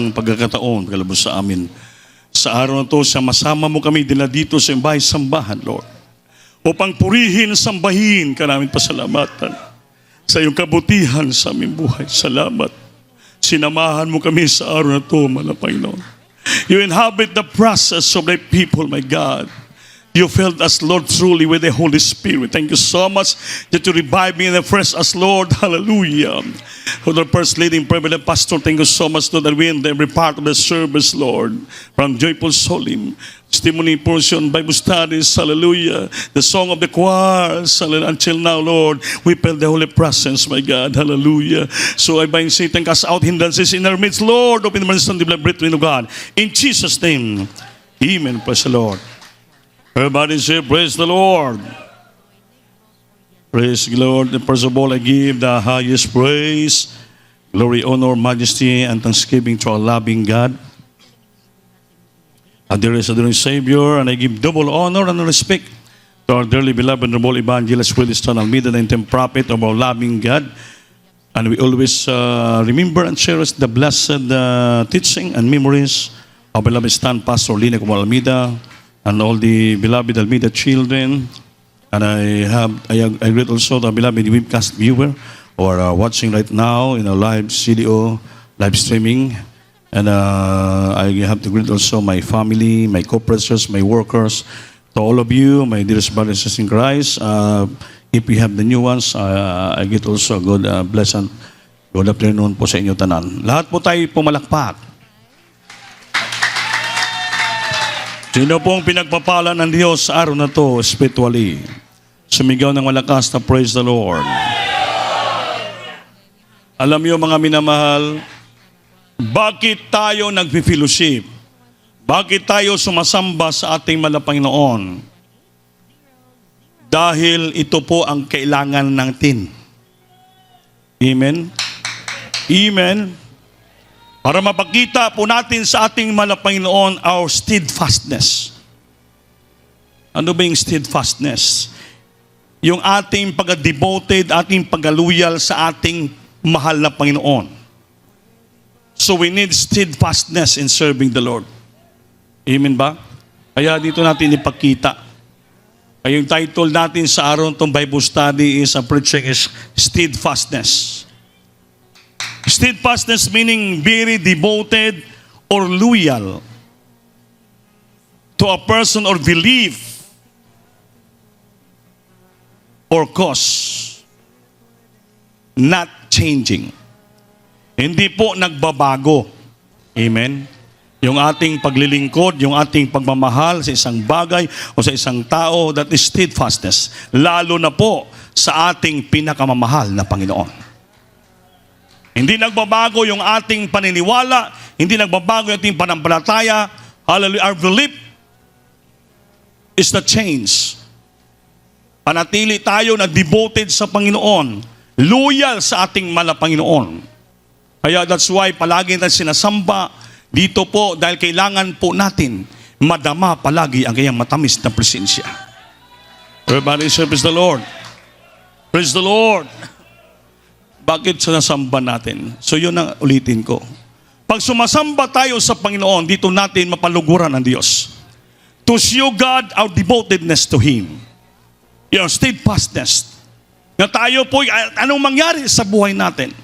Ang pagkakataon, kalabos sa amin. Sa araw na to, sama mo kami dila dito sa sambahan, Lord. Upang purihin, sambahin ka namin pasalamatan sa iyong kabutihan sa aming buhay. Salamat. Sinamahan mo kami sa araw na to, Panginoon. You inhabit the process of thy people, my God. You filled us, Lord, truly with the Holy Spirit. Thank you so much that you revive me and refresh us, Lord. Hallelujah. For the first leading privilege, Pastor, thank you so much, Lord, that we in every part of the service, Lord, from Joyful Solim, testimony portion, Bible studies, hallelujah, the song of the choirs, until now, Lord, we felt the holy presence, my God, hallelujah. So I bind Satan, cast out hindrances in our midst, Lord, open the mercy and the breath of God. In Jesus' name, amen. Praise the Lord. Everybody say, praise the Lord. Praise the Lord. First of all, I give the highest praise, glory, honor, majesty, and thanksgiving to our loving God. And there is a dear Savior, and I give double honor and respect to our dearly beloved and noble evangelist, Willis Tan Almeida, the intent prophet of our loving God. And we always remember and cherish the blessed teaching and memories of beloved stand Pastor Lina Comal Almeida, and all the beloved Almeida children. And I greet also the beloved webcast viewer who are watching right now in a live CDO, live streaming. And I have to greet also my family, my co-preachers, my workers, to all of you, my dearest brothers and sisters in Christ. If we have the new ones, I get also a good blessing. Good afternoon po sa inyo tanan. Lahat po tayo pumalakpak. Sino pong pinagpapala ng Diyos sa araw na to spiritually? Sumigaw ng malakas na praise the Lord. Alam niyo mga minamahal, bakit tayo nagpi-fellowship? Bakit tayo sumasamba sa ating Panginoon? Dahil ito po ang kailangan natin. Amen? Amen? Para mapakita po natin sa ating Panginoon our steadfastness. Ano ba yung steadfastness? Yung ating pag-devoted, ating pag-loyal sa ating mahal na Panginoon. So we need steadfastness in serving the Lord. Amen ba? Kaya dito natin ipakita. Kaya yung title natin sa araw itong Bible study is, preaching is steadfastness. Steadfastness meaning very devoted or loyal to a person or belief or cause. Not changing. Hindi po nagbabago. Amen? Yung ating paglilingkod, yung ating pagmamahal sa isang bagay o sa isang tao, that is steadfastness. Lalo na po sa ating pinakamamahal na Panginoon. Hindi nagbabago yung ating paniniwala, hindi nagbabago yung ating panampalataya. Hallelujah. Our belief is the change. Panatili tayo na devoted sa Panginoon, loyal sa ating Panginoon. Kaya that's why palagi natin sinasamba dito po dahil kailangan po natin madama palagi ang kanyang matamis na presensya. Everybody say, praise the Lord. Praise the Lord. Bakit sinasamba natin? So yun ang ulitin ko. Pag sumasamba tayo sa Panginoon, dito natin mapaluguran ang Diyos. To show God our devotedness to Him. Your steadfastness. Na tayo po, anong mangyari sa buhay natin?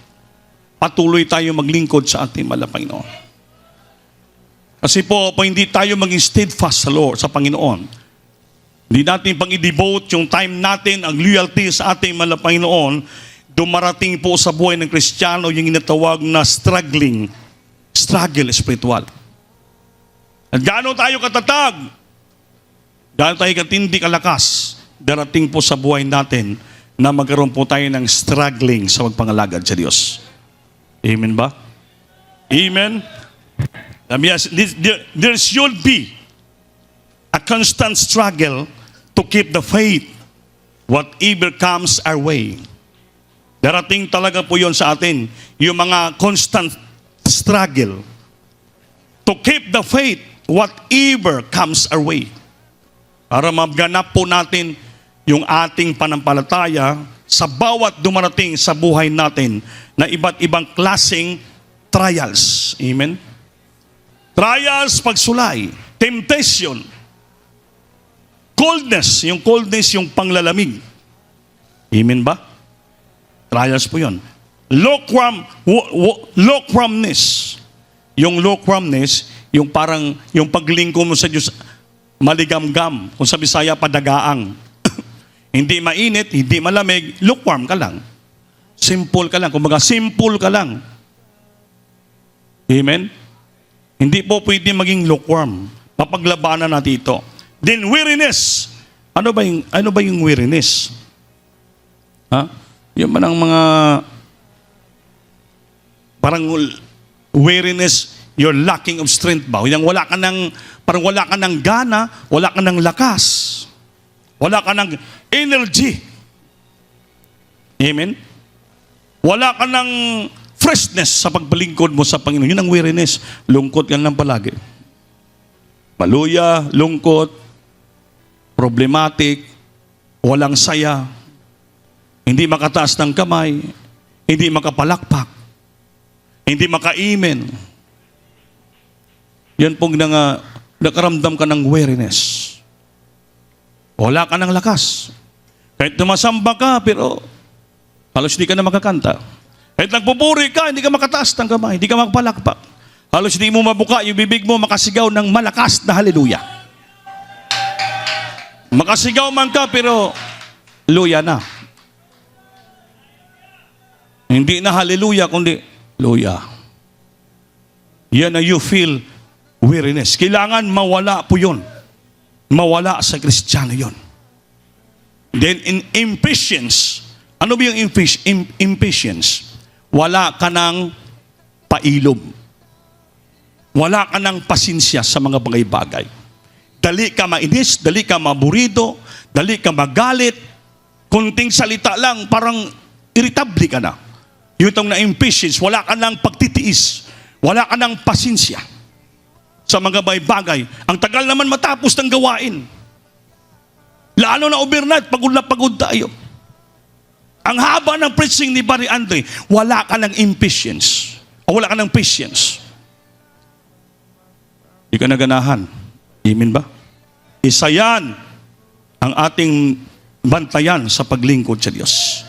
Patuloy tayo maglingkod sa ating Panginoon. Kasi po, hindi tayo maging steadfast sa Lord, sa Panginoon, hindi natin pang i-devote yung time natin, ang loyalty sa ating Panginoon, dumarating po sa buhay ng Kristiyano yung inatawag na struggle spiritual. At gaano tayo katatag, gaano tayo katindi kalakas, darating po sa buhay natin na magkaroon po tayo ng struggling sa magpangalagad sa Diyos. Amen ba? Amen? Yes, there should be a constant struggle to keep the faith whatever comes our way. Darating talaga po yon sa atin, yung mga constant struggle to keep the faith whatever comes our way. Para maganap po natin yung ating panampalataya sa bawat dumarating sa buhay natin na iba't ibang klaseng trials. Amen? Trials, pagsulay. Temptation. Coldness, yung panglalamig. Amen ba? Trials po yun. Lukewarmness. Yung lukewarmness, yung parang, yung paglingkod mo sa Diyos, maligamgam. Kung sa Bisaya, padagaang. Hindi mainit, hindi malamig, lukewarm ka lang. Simple ka lang. Kumbaga, simple ka lang. Amen? Hindi po pwede maging lukewarm. Papaglabanan natin ito. Then weariness. Ano ba yung weariness? Ha? Yung man ang mga parang weariness, you're lacking of strength ba? Yung parang wala ka ng gana, wala ka ng lakas. Wala ka ng energy. Amen? Wala ka ng freshness sa pagbalingkod mo sa Panginoon. Yun ang weariness. Lungkot ka lang palagi. Maluya, lungkot, problematic, walang saya, hindi makataas ng kamay, hindi makapalakpak, hindi maka-amen. Yan pong nakaramdam ka ng weariness. Wala ka ng lakas. Kahit tumasamba ka, pero halos hindi ka na makakanta. Kahit nagpupuri ka, hindi ka makataas ng kamay, hindi ka makapalakpak. Halos hindi mo mabuka yung bibig mo, makasigaw ng malakas na haleluya. Makasigaw man ka, pero luya na. Hindi na haleluya, kundi luya. Yan na you feel weariness. Kailangan mawala po yun. Mawala sa Kristiyano yun. Then in impatience, ano ba yung impatience? Wala ka ng pailob. Wala ka ng pasinsya sa mga bagay-bagay. Dali ka mainis, dali ka maburido, dali ka magalit. Kunting salita lang, parang irritable ka na. Yung itong na impatience, wala ka ng pagtitiis. Wala ka ng pasinsya sa mga bagay. Ang tagal naman matapos ng gawain. Lalo na overnight, pagod na pagod tayo. Ang haba ng preaching ni Barry Andre, wala ka ng impatience. O wala ka ng patience. Hindi ka naganahan. Amen ba? Isa yan ang ating bantayan sa paglingkod sa Diyos.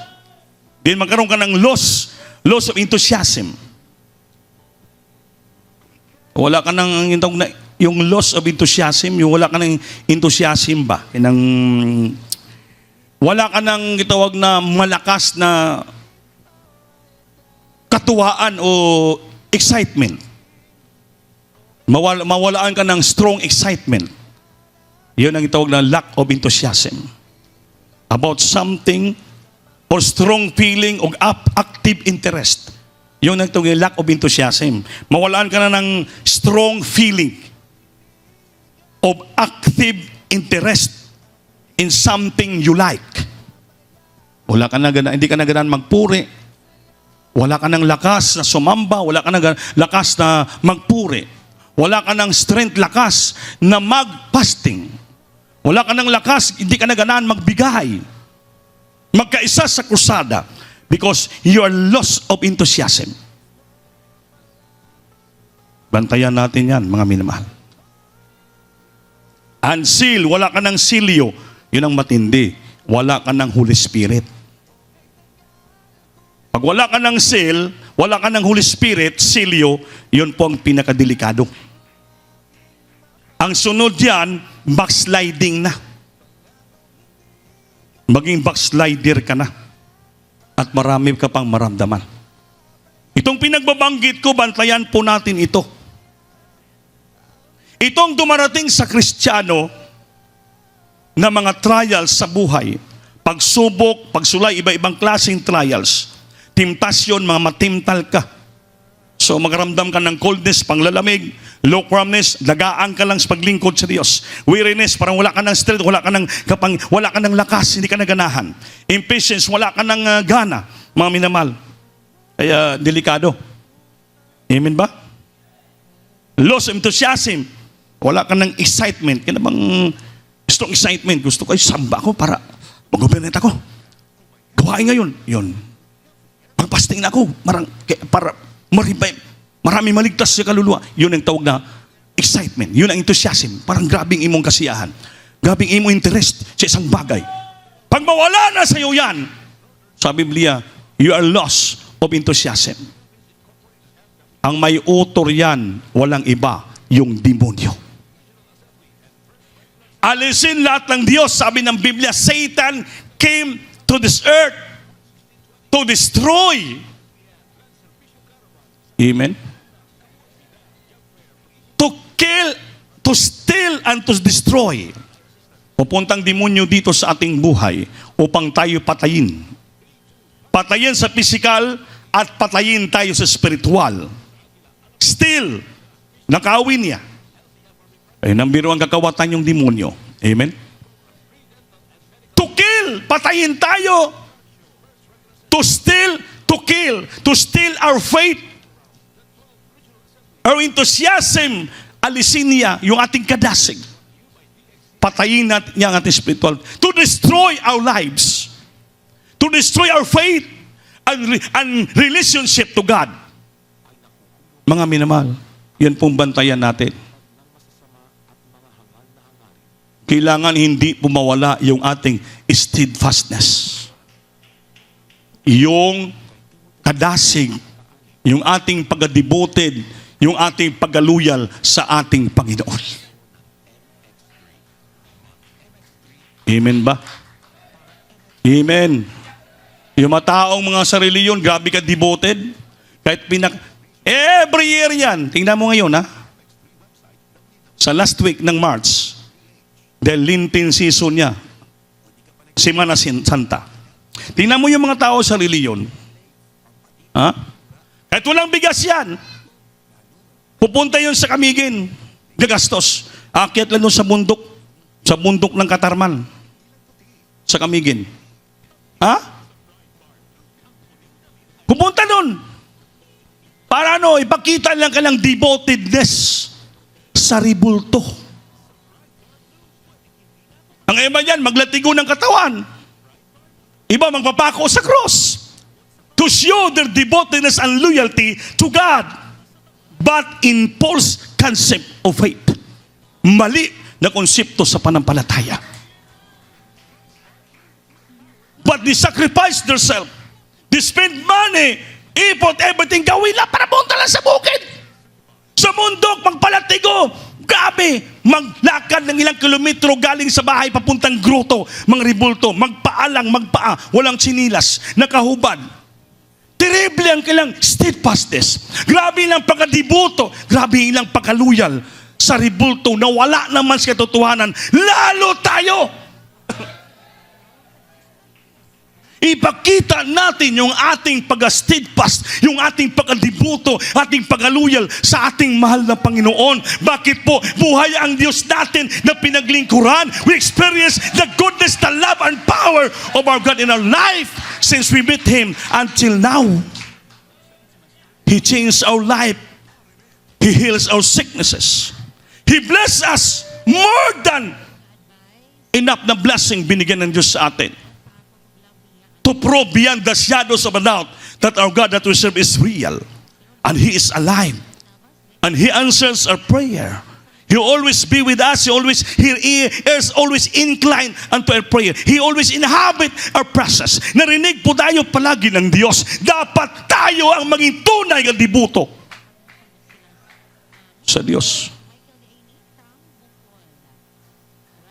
Then magkaroon ka ng loss of enthusiasm. Wala ka ng yung loss of enthusiasm, yung wala ka ng enthusiasm ba? Wala ka ng itawag na malakas na katuwaan o excitement. Mawalaan ka ng strong excitement. Yun ang itawag na lack of enthusiasm. About something or strong feeling o active interest. Yun ang itawag na lack of enthusiasm. Mawalaan ka na ng strong feeling of active interest in something you like. Wala ka na hindi ka na ganaan magpuri. Wala ka ng lakas na sumamba. Wala ka ng lakas na magpuri. Wala ka ng strength, lakas na mag-fasting. Wala ka ng lakas, hindi ka na ganaan magbigay. Magkaisa sa krusada because you are lost of enthusiasm. Bantayan natin yan, mga minamahal. Unseal, wala ka ng silyo. Yun ang matindi. Wala ka ng Holy Spirit. Pag wala ka ng seal, wala ka ng Holy Spirit, silyo, yun po ang pinakadelikado. Ang sunod yan, backsliding na. Maging backslider ka na. At marami ka pang maramdaman. Itong pinagbabanggit ko, bantayan po natin ito. Itong dumarating sa Kristiyano na mga trials sa buhay, pagsubok, pagsulay, iba-ibang klaseng trials, temptasyon, mga matimtal ka. So magramdam ka ng coldness, panglalamig, lukewarmness, lagaan ka lang sa paglingkod sa Diyos. Weariness, parang wala ka ng strength, wala ka ng lakas, hindi ka naganahan. Impatience, wala ka ng gana, mga minamahal. Kaya delikado. Amen ba? Loss of enthusiasm, wala ka ng excitement. Kaya bang strong excitement, gusto ko ay samba ko para mag-government ako. Gawain ngayon, yun. Pagpasting na ako, para marami maligtas sa kaluluwa. Yun ang tawag na excitement. Yun ang enthusiasm. Parang grabing imong kasiyahan. Grabing imong interest sa isang bagay. Pag mawala na sa iyo yan, sa Biblia, you are lost of enthusiasm. Ang may utor yan, walang iba, yung demonyo. Alisin lahat ng Diyos. Sabi ng Biblia, Satan came to this earth to destroy. Amen? To kill, to steal, and to destroy. Pupuntang demonyo dito sa ating buhay upang tayo patayin. Patayin sa physical at patayin tayo sa spiritual. Still, nakawin niya. Ay nambiro ang kakawatan yung demonyo. Amen? To kill, patayin tayo. To steal, to kill. To steal our faith. Our enthusiasm. Alisin niya yung ating kadasig. Patayin natin niya ang ating spiritual. To destroy our lives. To destroy our faith and relationship to God. Mga minamahal, yan pong bantayan natin. Kailangan hindi pumawala yung ating steadfastness. Yung kadasig, yung ating pag-devoted, yung ating pag-aluyal sa ating Panginoon. Amen ba? Amen. Yung mga taong mga sa reliyon, grabe ka devoted. Kahit every year yan. Tingnan mo ngayon, ha? Sa last week ng March, dahil Lenten season niya, Semana Santa. Tingnan mo yung mga tao sa reliyon. Ha? Kahit walang bigas yan, pupunta yun sa Camiguin, gagastos. Aakyat lang doon sa bundok ng Katarman, sa Camiguin. Ha? Pupunta doon. Para ipakita lang ka ng devotedness sa ribulto. Ang iba yan, maglatigo ng katawan. Iba, magpapako sa cross. To show their devotedness and loyalty to God. But in false concept of faith. Mali na konsepto sa panampalataya. But they sacrifice themselves. They spend money, effort, everything, gawin lang para punta lang sa bukid. Sa mundok, magpalatigo. Grabe, maglakad ng ilang kilometro galing sa bahay papuntang groto, mga ribulto, magpaalang, walang chinilas, nakahubad. Terrible ang kailang steadfastness. Grabe ilang pagkadibuto, grabe ilang pagkaluyal sa ribulto na wala naman sa katotohanan. Lalo tayo! Ipakita natin yung ating pag-steadfast, yung ating pag-adibuto, ating pag-aluyal sa ating mahal na Panginoon. Bakit po? Buhay ang Diyos natin na pinaglingkuran. We experience the goodness, the love, and power of our God in our life since we met Him until now. He changed our life. He heals our sicknesses. He blessed us more than enough na blessing binigyan ng Diyos sa atin. To prove beyond the shadows of a doubt that our God that we serve is real. And He is alive. And He answers our prayer. He always be with us. He always, He is always inclined unto our prayer. He always inhabit our presence. Narinig po tayo palagi ng Diyos. Dapat tayo ang maging tunay na dibuto sa Diyos.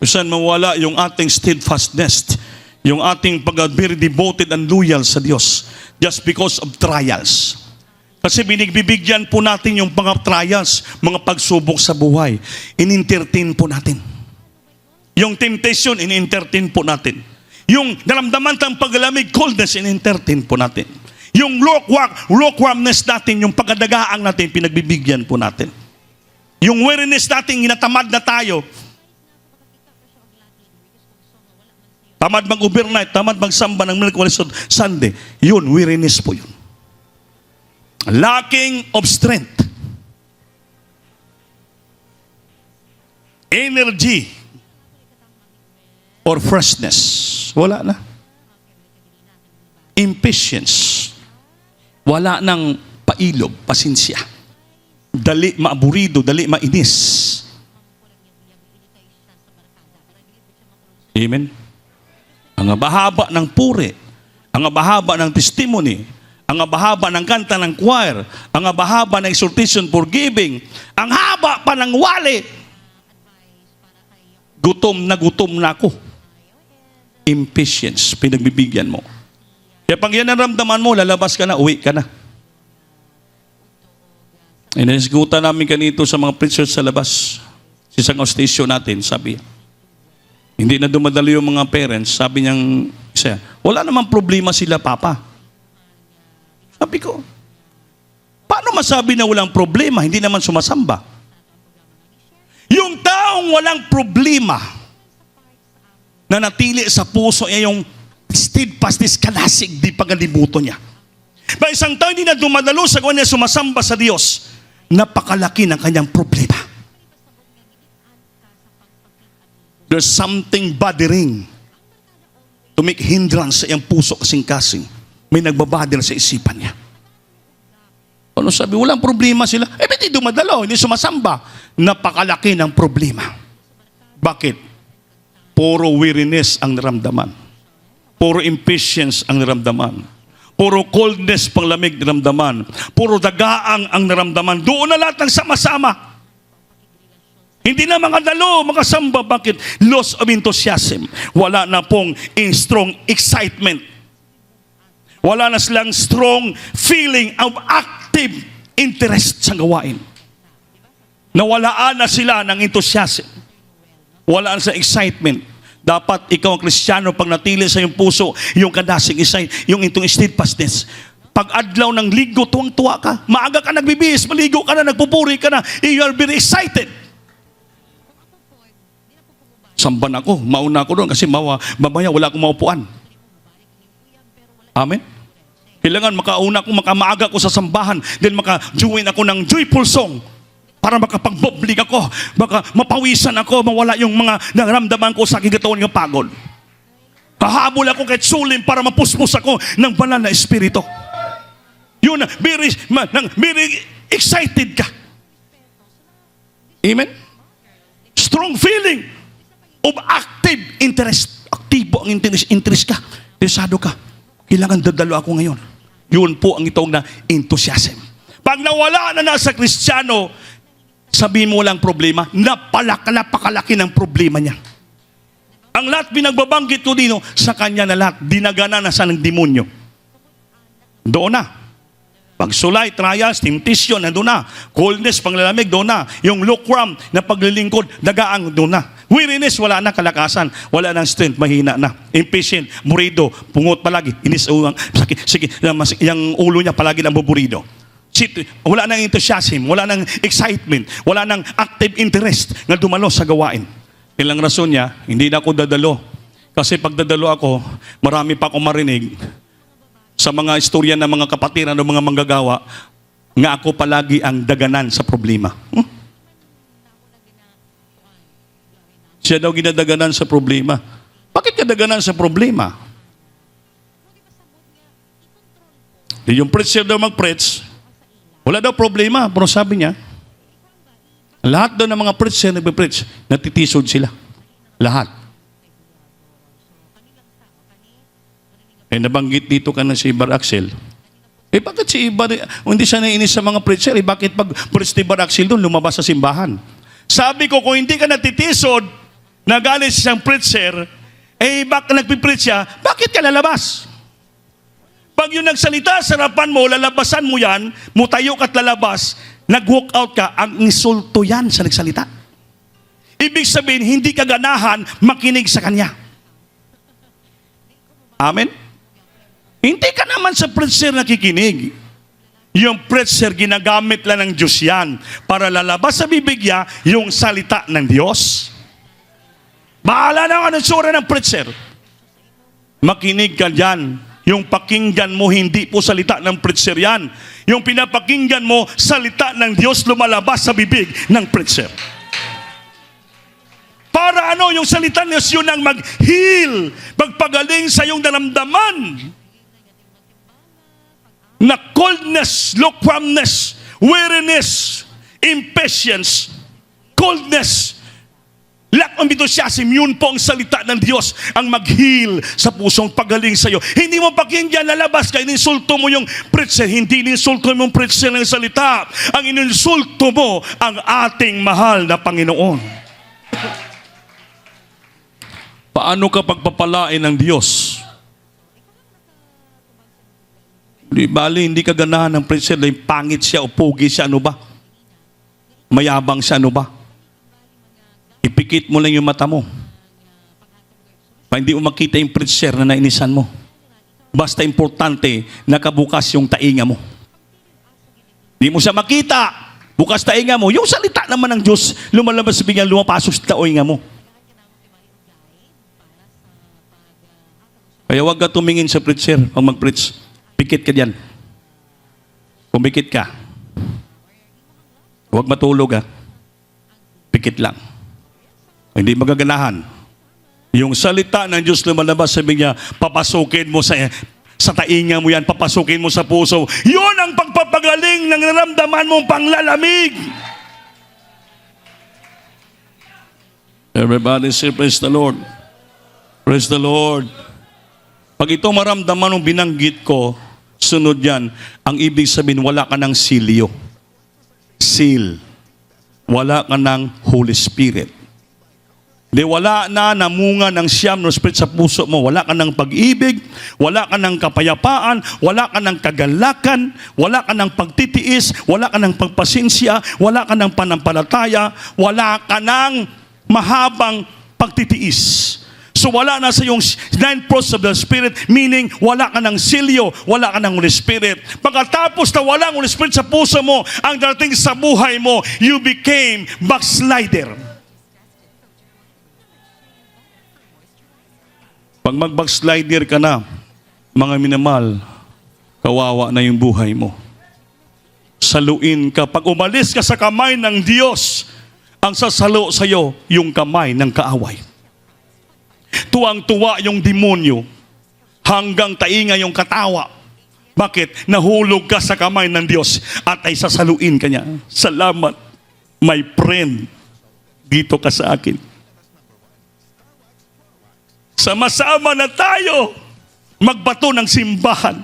Saan mawala yung ating steadfastness, yung ating pag-very devoted and loyal sa Diyos just because of trials. Kasi binigbibigyan po natin yung mga trials, mga pagsubok sa buhay. In-entertain po natin. Yung temptation, in-entertain po natin. Yung naramdaman tayong paglamig, coldness, in-entertain po natin. Yung lukewarmness natin, yung pagkadagaang natin, pinagbibigyan po natin. Yung weariness natin, ginatamad na tayo, tamad mag-overnight, tamad magsamba ng Merkulis Sunday. Yun, weariness po yun. Lacking of strength. Energy. Or freshness. Wala na. Impatience. Wala nang pailog, pasensya. dali maaburido, dali mainis. Amen? Ang abahaba ng puri, ang abahaba ng testimony, ang abahaba ng kanta ng choir, ang abahaba ng exhortation for giving, ang haba pa ng wali. Gutom na ako. Impatience, pinagbibigyan mo. Kaya pag yan naramdaman mo, lalabas ka na, uwi ka na. Inisigutan namin kanito sa mga preachers sa labas. Sa isang station natin, sabi, hindi na dumadalo yung mga parents. Sabi niyang isa, wala namang problema sila, Papa. Sabi ko, paano masabi na walang problema? Hindi naman sumasamba. Yung taong walang problema na natili sa puso niya yung steadfastness, kalasig, di pagalibuto niya. Ba isang tao hindi na dumadalo sa kanya sumasamba sa Diyos, napakalaki ng kanyang problema. There's something bothering to make hindrance sa iyang puso kasing-kasing. May nagbabader sa isipan niya. Ano sabi? Walang problema sila. Hindi dumadalo, hindi sumasamba. Napakalaki ng problema. Bakit? Puro weariness ang naramdaman. Puro impatience ang naramdaman. Puro coldness, panglamig naramdaman. Puro dagaang ang naramdaman. Doon na lahat ng sama-sama. Hindi na makadalo, makasamba. Bakit? Loss of enthusiasm. Wala na pong strong excitement. Wala na silang strong feeling of active interest sa gawain. Nawalaan na sila ng enthusiasm. Wala na sa excitement. Dapat ikaw ang Kristiyano, pag natili sa iyong puso, yung kadasing isay, yung itong steadfastness. Pag adlaw ng ligo, tuwang-tuwa ka. Maaga ka nagbibihis, maligo ka na, nagpupuri ka na. You are very excited. Samban ako, mauna ako doon kasi mamaya wala akong maupuan. Amen? Kailangan makauna ako, makamaaga ako sa sambahan, then maka-join ako ng joyful song para makapag-boblig ako, baka mapawisan ako, mawala yung mga naramdaman ko sa aking katawan ng pagod. Kahabol ako kahit sulim para mapuspos ako ng banal na espiritu. Yun, very excited ka. Amen? Strong feeling of active interest. Aktibo ang interest ka. Interesado ka. Kailangan dadalo ako ngayon. Yun po ang itong na enthusiasm. Pag nawala na nasa Kristiyano, sabihin mo walang problema, napakalaki ng problema niya. Ang lahat binagbabanggit ko dito, sa kanya na lahat, dinagana na sa ng demonyo. Doon na. Pagsulay, trials, temptation, nandun na. Coldness, panglalamig, doon na. Yung lukewarm na paglilingkod, dagaang, doon na. Weariness, wala na kalakasan. Wala nang strength, mahina na. Impatient, burido, pungot palagi. Inis, sakit, sige, yung ulo niya palagi nang buburido. Wala nang enthusiasm, wala nang excitement, wala nang active interest na dumalo sa gawain. Ilang rason niya, hindi na ako dadalo. Kasi pag dadalo ako, marami pa akong marinig sa mga istorya ng mga kapatiran o mga manggagawa, nga ako palagi ang daganan sa problema. Siya daw ginadaganan sa problema. Bakit ka daganan sa problema? Yung preacher daw mag-preach, wala daw problema, pero sabi niya, lahat daw ng mga preacher nagpe-preach, natitisod sila. Lahat. Nabanggit dito ka na si Bar Axel. Bakit si Bar, hindi siya nainis sa mga preacher? Bakit pag preach ni Bar Axel doon, lumabas sa simbahan? Sabi ko, kung hindi ka natitisod, nagalit siyang preacher, bakit nagpipreach siya, bakit ka lalabas? Pag yung nagsalita sa harapan mo, lalabasan mo yan, mutayo ka't lalabas, nag-walk out ka, ang insulto yan sa nagsalita. Ibig sabihin, hindi ka ganahan makinig sa kanya. Amen? Hindi ka naman sa preacher nakikinig. Yung preacher, ginagamit lang ng Diyos yan para lalabas sa bibig niya yung salita ng Diyos. Bahala na ang sura ng preacher. Makinig ka dyan. Yung pakinggan mo, hindi po salita ng preacher yan. Yung pinapakinggan mo, salita ng Diyos lumalabas sa bibig ng preacher. Para ano, yung salita ng Diyos yun ang mag-heal, magpagaling sa iyong daramdaman. Na coldness, lukewarmness, weariness, impatience, coldness, lack of enthusiasm. Yun po ang salita ng Diyos ang mag-heal sa pusong pagaling sa iyo. Hindi mo pakinggan, lalabas ka, ininsulto mo yung preacher. Hindi ininsulto mo yung preacher ng salita. Ang ininsulto mo ang ating mahal na Panginoon. Paano ka pagpapalain ng Diyos? Di bali, hindi ka ganahan ng preacher, dahil pangit siya o pogi siya, ano ba? Mayabang siya, ano ba? Ipikit mo lang yung mata mo. Pa hindi mo makita yung preacher na nainisan mo. Basta importante, nakabukas yung tainga mo. Di mo siya makita. Bukas tainga mo. Yung salita naman ng Diyos, lumalabas sa bigyan, lumapasok sa tainga mo. Kaya huwag ka tumingin sa preacher pag mag-preach. Pikit ka diyan. Pumikit ka. Huwag matulog ha. Pikit lang. Hindi magaganahan. Yung salita ng Diyos lumalabas, sabi niya, papasukin mo sa tainga mo yan, papasukin mo sa puso. Yun ang pagpapagaling ng naramdaman mong panglalamig. Everybody say, praise the Lord. Praise the Lord. Pag ito maramdaman ng binanggit ko, sunod yan, ang ibig sabihin, wala ka ng silyo. Seal. Wala ka ng Holy Spirit. Di wala na namunga ng siyam no spirit sa puso mo. Wala ka ng pag-ibig, wala ka ng kapayapaan, wala ka ng kagalakan, wala ka ng pagtitiis, wala ka ng pagpasensya, wala ka ng panampalataya, wala ka ng mahabang pagtitiis. So wala na sa yung 9 fruits of the Spirit, meaning wala ka ng silyo, wala ka ng Holy Spirit. Pagkatapos na wala ang Holy Spirit sa puso mo, ang dating sa buhay mo, you became backslider. Pag mag-backslider ka na, mga minamahal, kawawa na yung buhay mo. Saluin ka. Pag umalis ka sa kamay ng Diyos, ang sasalo sa iyo, yung kamay ng kaaway. Tuwang-tuwa yung demonyo, hanggang tainga yung katawa. Bakit? Nahulog ka sa kamay ng Diyos at ay sasaluin ka niya. Salamat, my friend. Dito ka sa akin. Sama-sama na tayo magbato ng simbahan.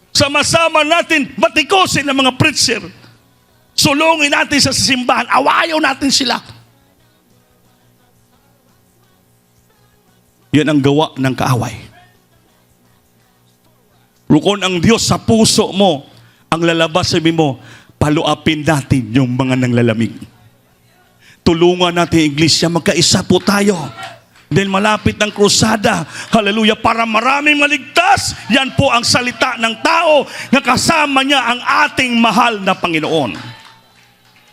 Sama-sama natin batikosin ng mga preacher. Sulungin natin sa simbahan. Awayaw natin sila. Yan ang gawa ng kaaway. Rukon ang Diyos sa puso mo, ang lalabas sabi mo, paluapin natin yung mga nanglalamig. Tulungan natin iglesia, magkaisa po tayo. Dahil malapit ng krusada, hallelujah, para maraming maligtas. Yan po ang salita ng tao na kasama niya ang ating mahal na Panginoon.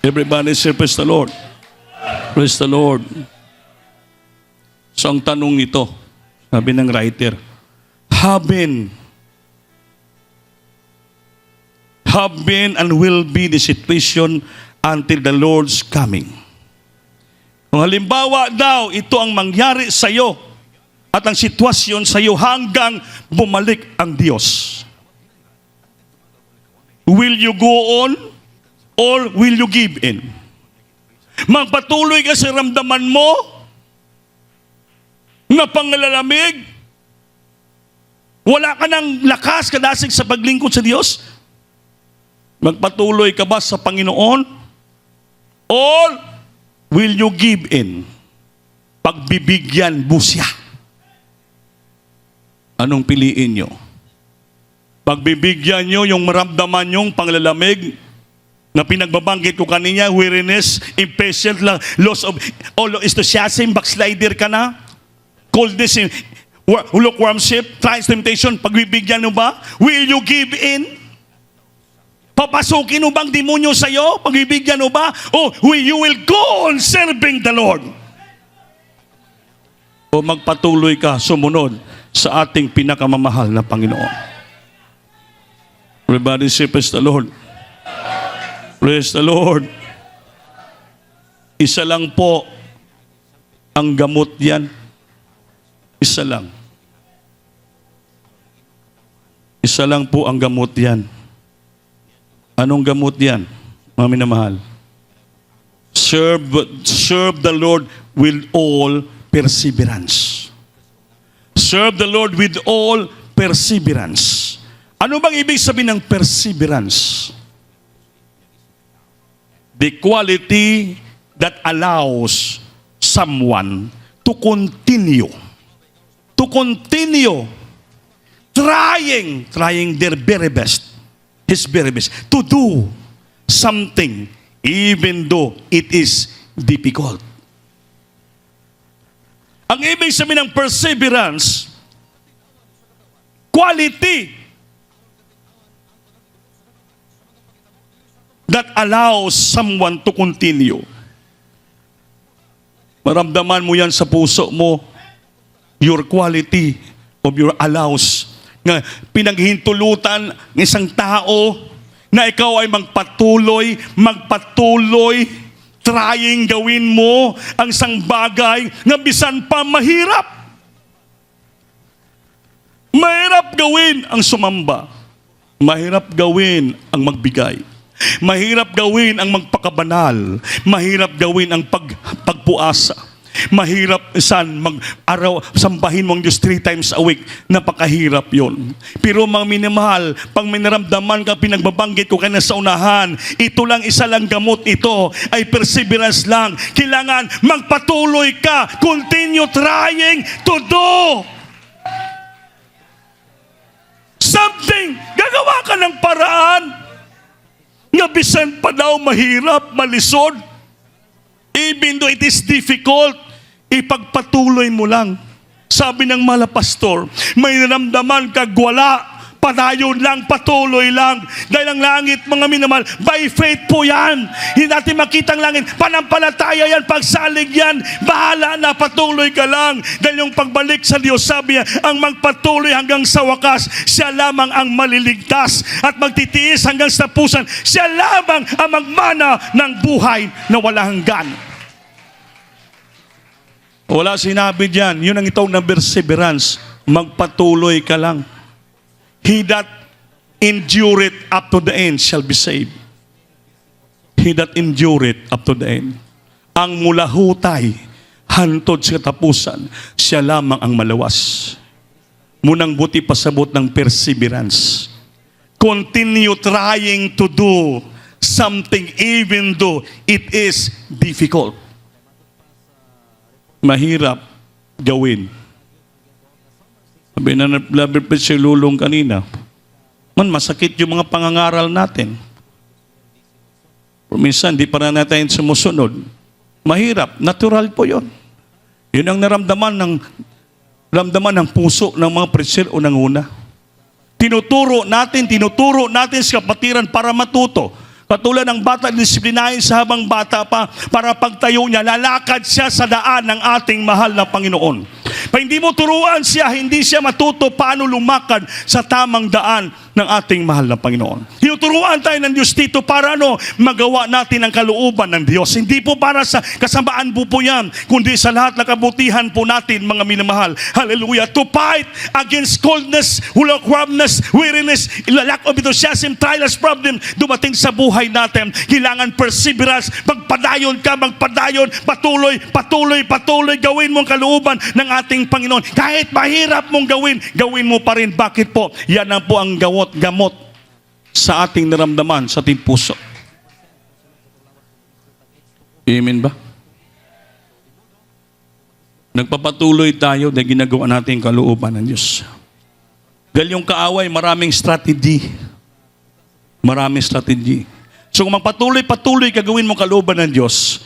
Everybody say, praise the Lord. Praise the Lord. So ang tanong nito, sabi ng writer, have been and will be the situation until the Lord's coming. Kung halimbawa daw, ito ang mangyari sa iyo at ang sitwasyon sa iyo hanggang bumalik ang Diyos. Will you go on or will you give in? Magpatuloy ka sa ramdaman mo na panglalamig? Wala ka ng lakas, kadasig sa paglingkod sa Diyos? Magpatuloy ka ba sa Panginoon? Or will you give in? Pagbibigyan mo siya. Anong piliin nyo? Pagbibigyan nyo yung maramdaman nyong panglalamig na pinagbabanggit ko kanina, weariness, impatient, loss of all enthusiasm, backslider ka na, coldness, lukewarmship, trials, temptation, pagbibigyan mo ba? Will you give in? Papasukin mo bang demonyo sa iyo? Pagbibigyan mo ba? O you will go on serving the Lord? O magpatuloy ka sumunod sa ating pinakamamahal na Panginoon? Everybody say, praise the Lord. Praise the Lord. Isa lang po ang gamot yan. Isa lang. Isa lang po ang gamot yan. Anong gamot yan? Mga minamahal. Serve the Lord with all perseverance. Serve the Lord with all perseverance. Ano bang ibig sabihin ng perseverance? The quality that allows someone to continue trying their very best, his very best, to do something even though it is difficult. Ang ibig sabihin ng perseverance, quality that allows someone to continue. Maramdaman mo yan sa puso mo, your quality of your allows, na pinaghintulutan ng isang tao na ikaw ay magpatuloy, trying gawin mo ang isang bagay na bisan pa mahirap. Mahirap gawin ang sumamba. Mahirap gawin ang magbigay. Mahirap gawin ang magpakabanal. Mahirap gawin ang pagpuasa. Mahirap mag-araw, sambahin mo ang Diyos 3 times a week. Napakahirap yon. Pero mga minamahal, pag may naramdaman ka, pinagbabanggit ko kayo na sa unahan, ito lang, isa lang gamot ito, ay perseverance lang. Kailangan magpatuloy ka. Continue trying to do something. Gagawa ka ng paraan. Nga bisan pa daw mahirap, malisod, even though it is difficult, ipagpatuloy mo lang. Sabi ng mala pastor, may naramdaman kag wala, padayon lang, patuloy lang. Dahil ang langit, mga minamahal, by faith po yan. Hindi natin makita ang langit. Panampalataya yan, pagsalig yan. Bahala na, patuloy ka lang. Dahil yung pagbalik sa Diyos, sabi niya, ang magpatuloy hanggang sa wakas, siya lamang ang maliligtas. At magtitiis hanggang sa pusan, siya lamang ang magmana ng buhay na wala hanggan. Wala sinabi dyan. Yun ang itawag na perseverance. Magpatuloy ka lang. He that endureth up to the end shall be saved. He that endureth up to the end. Ang mula hutay, hantod sa katapusan, siya lamang ang malawas. Munang buti pasabot ng perseverance. Continue trying to do something even though it is difficult. Mahirap gawin. Sabi na si Lulong kanina, masakit yung mga pangangaral natin. Minsan, di para natin sumusunod. Mahirap, natural po yun. Yun ang naramdaman ng puso ng mga preacher o ng una. Tinuturo natin sa kapatiran para matuto. Katulad ng bata, disiplinahin sa habang bata pa, para pagtayo niya, lalakad siya sa daan ng ating mahal na Panginoon. Pa hindi mo turuan siya, hindi siya matuto paano lumakad sa tamang daan ng ating mahal na Panginoon. Tinuturuan tayo ng Diyos dito para magawa natin ang kalooban ng Diyos. Hindi po para sa kasamaan po yan, kundi sa lahat ng kabutihan po natin, mga minamahal. Hallelujah. To fight against coldness, lukewarmness, weariness, lack of enthusiasm, trials, problem, dumating sa buhay natin. Kailangan perseverance. Magpadayon ka, patuloy, gawin mo ang kalooban ng ating Panginoon. Kahit mahirap mong gawin mo pa rin. Bakit po? Yan ang po ang gamot sa ating naramdaman, sa ating puso. Amen ba? Nagpapatuloy tayo dahil ginagawa natin kalooban ng Diyos. Dahil yung kaaway, maraming strategy. So kung magpatuloy kagawin mo kalooban ng Diyos,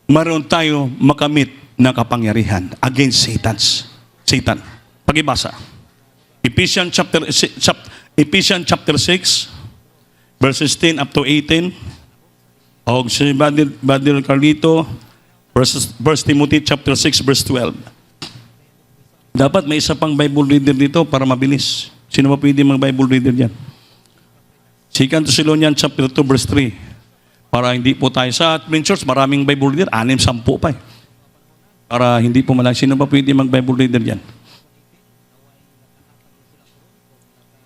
maroon tayo makamit na kapangyarihan against Satan. Pagibasa. Ephesians chapter 6, verses 10 up to 18. O si Badil Carlito, First Timothy chapter 6, verse 12. Dapat may isa pang Bible reader dito para mabilis. Sino ba pwede mag-Bible reader dyan? 2 Thessalonians chapter 2, verse 3. Para hindi po tayo sa Advent Church, maraming Bible reader, 6-10 pa eh. Para hindi po malang, sino ba pwede mag-Bible reader dyan?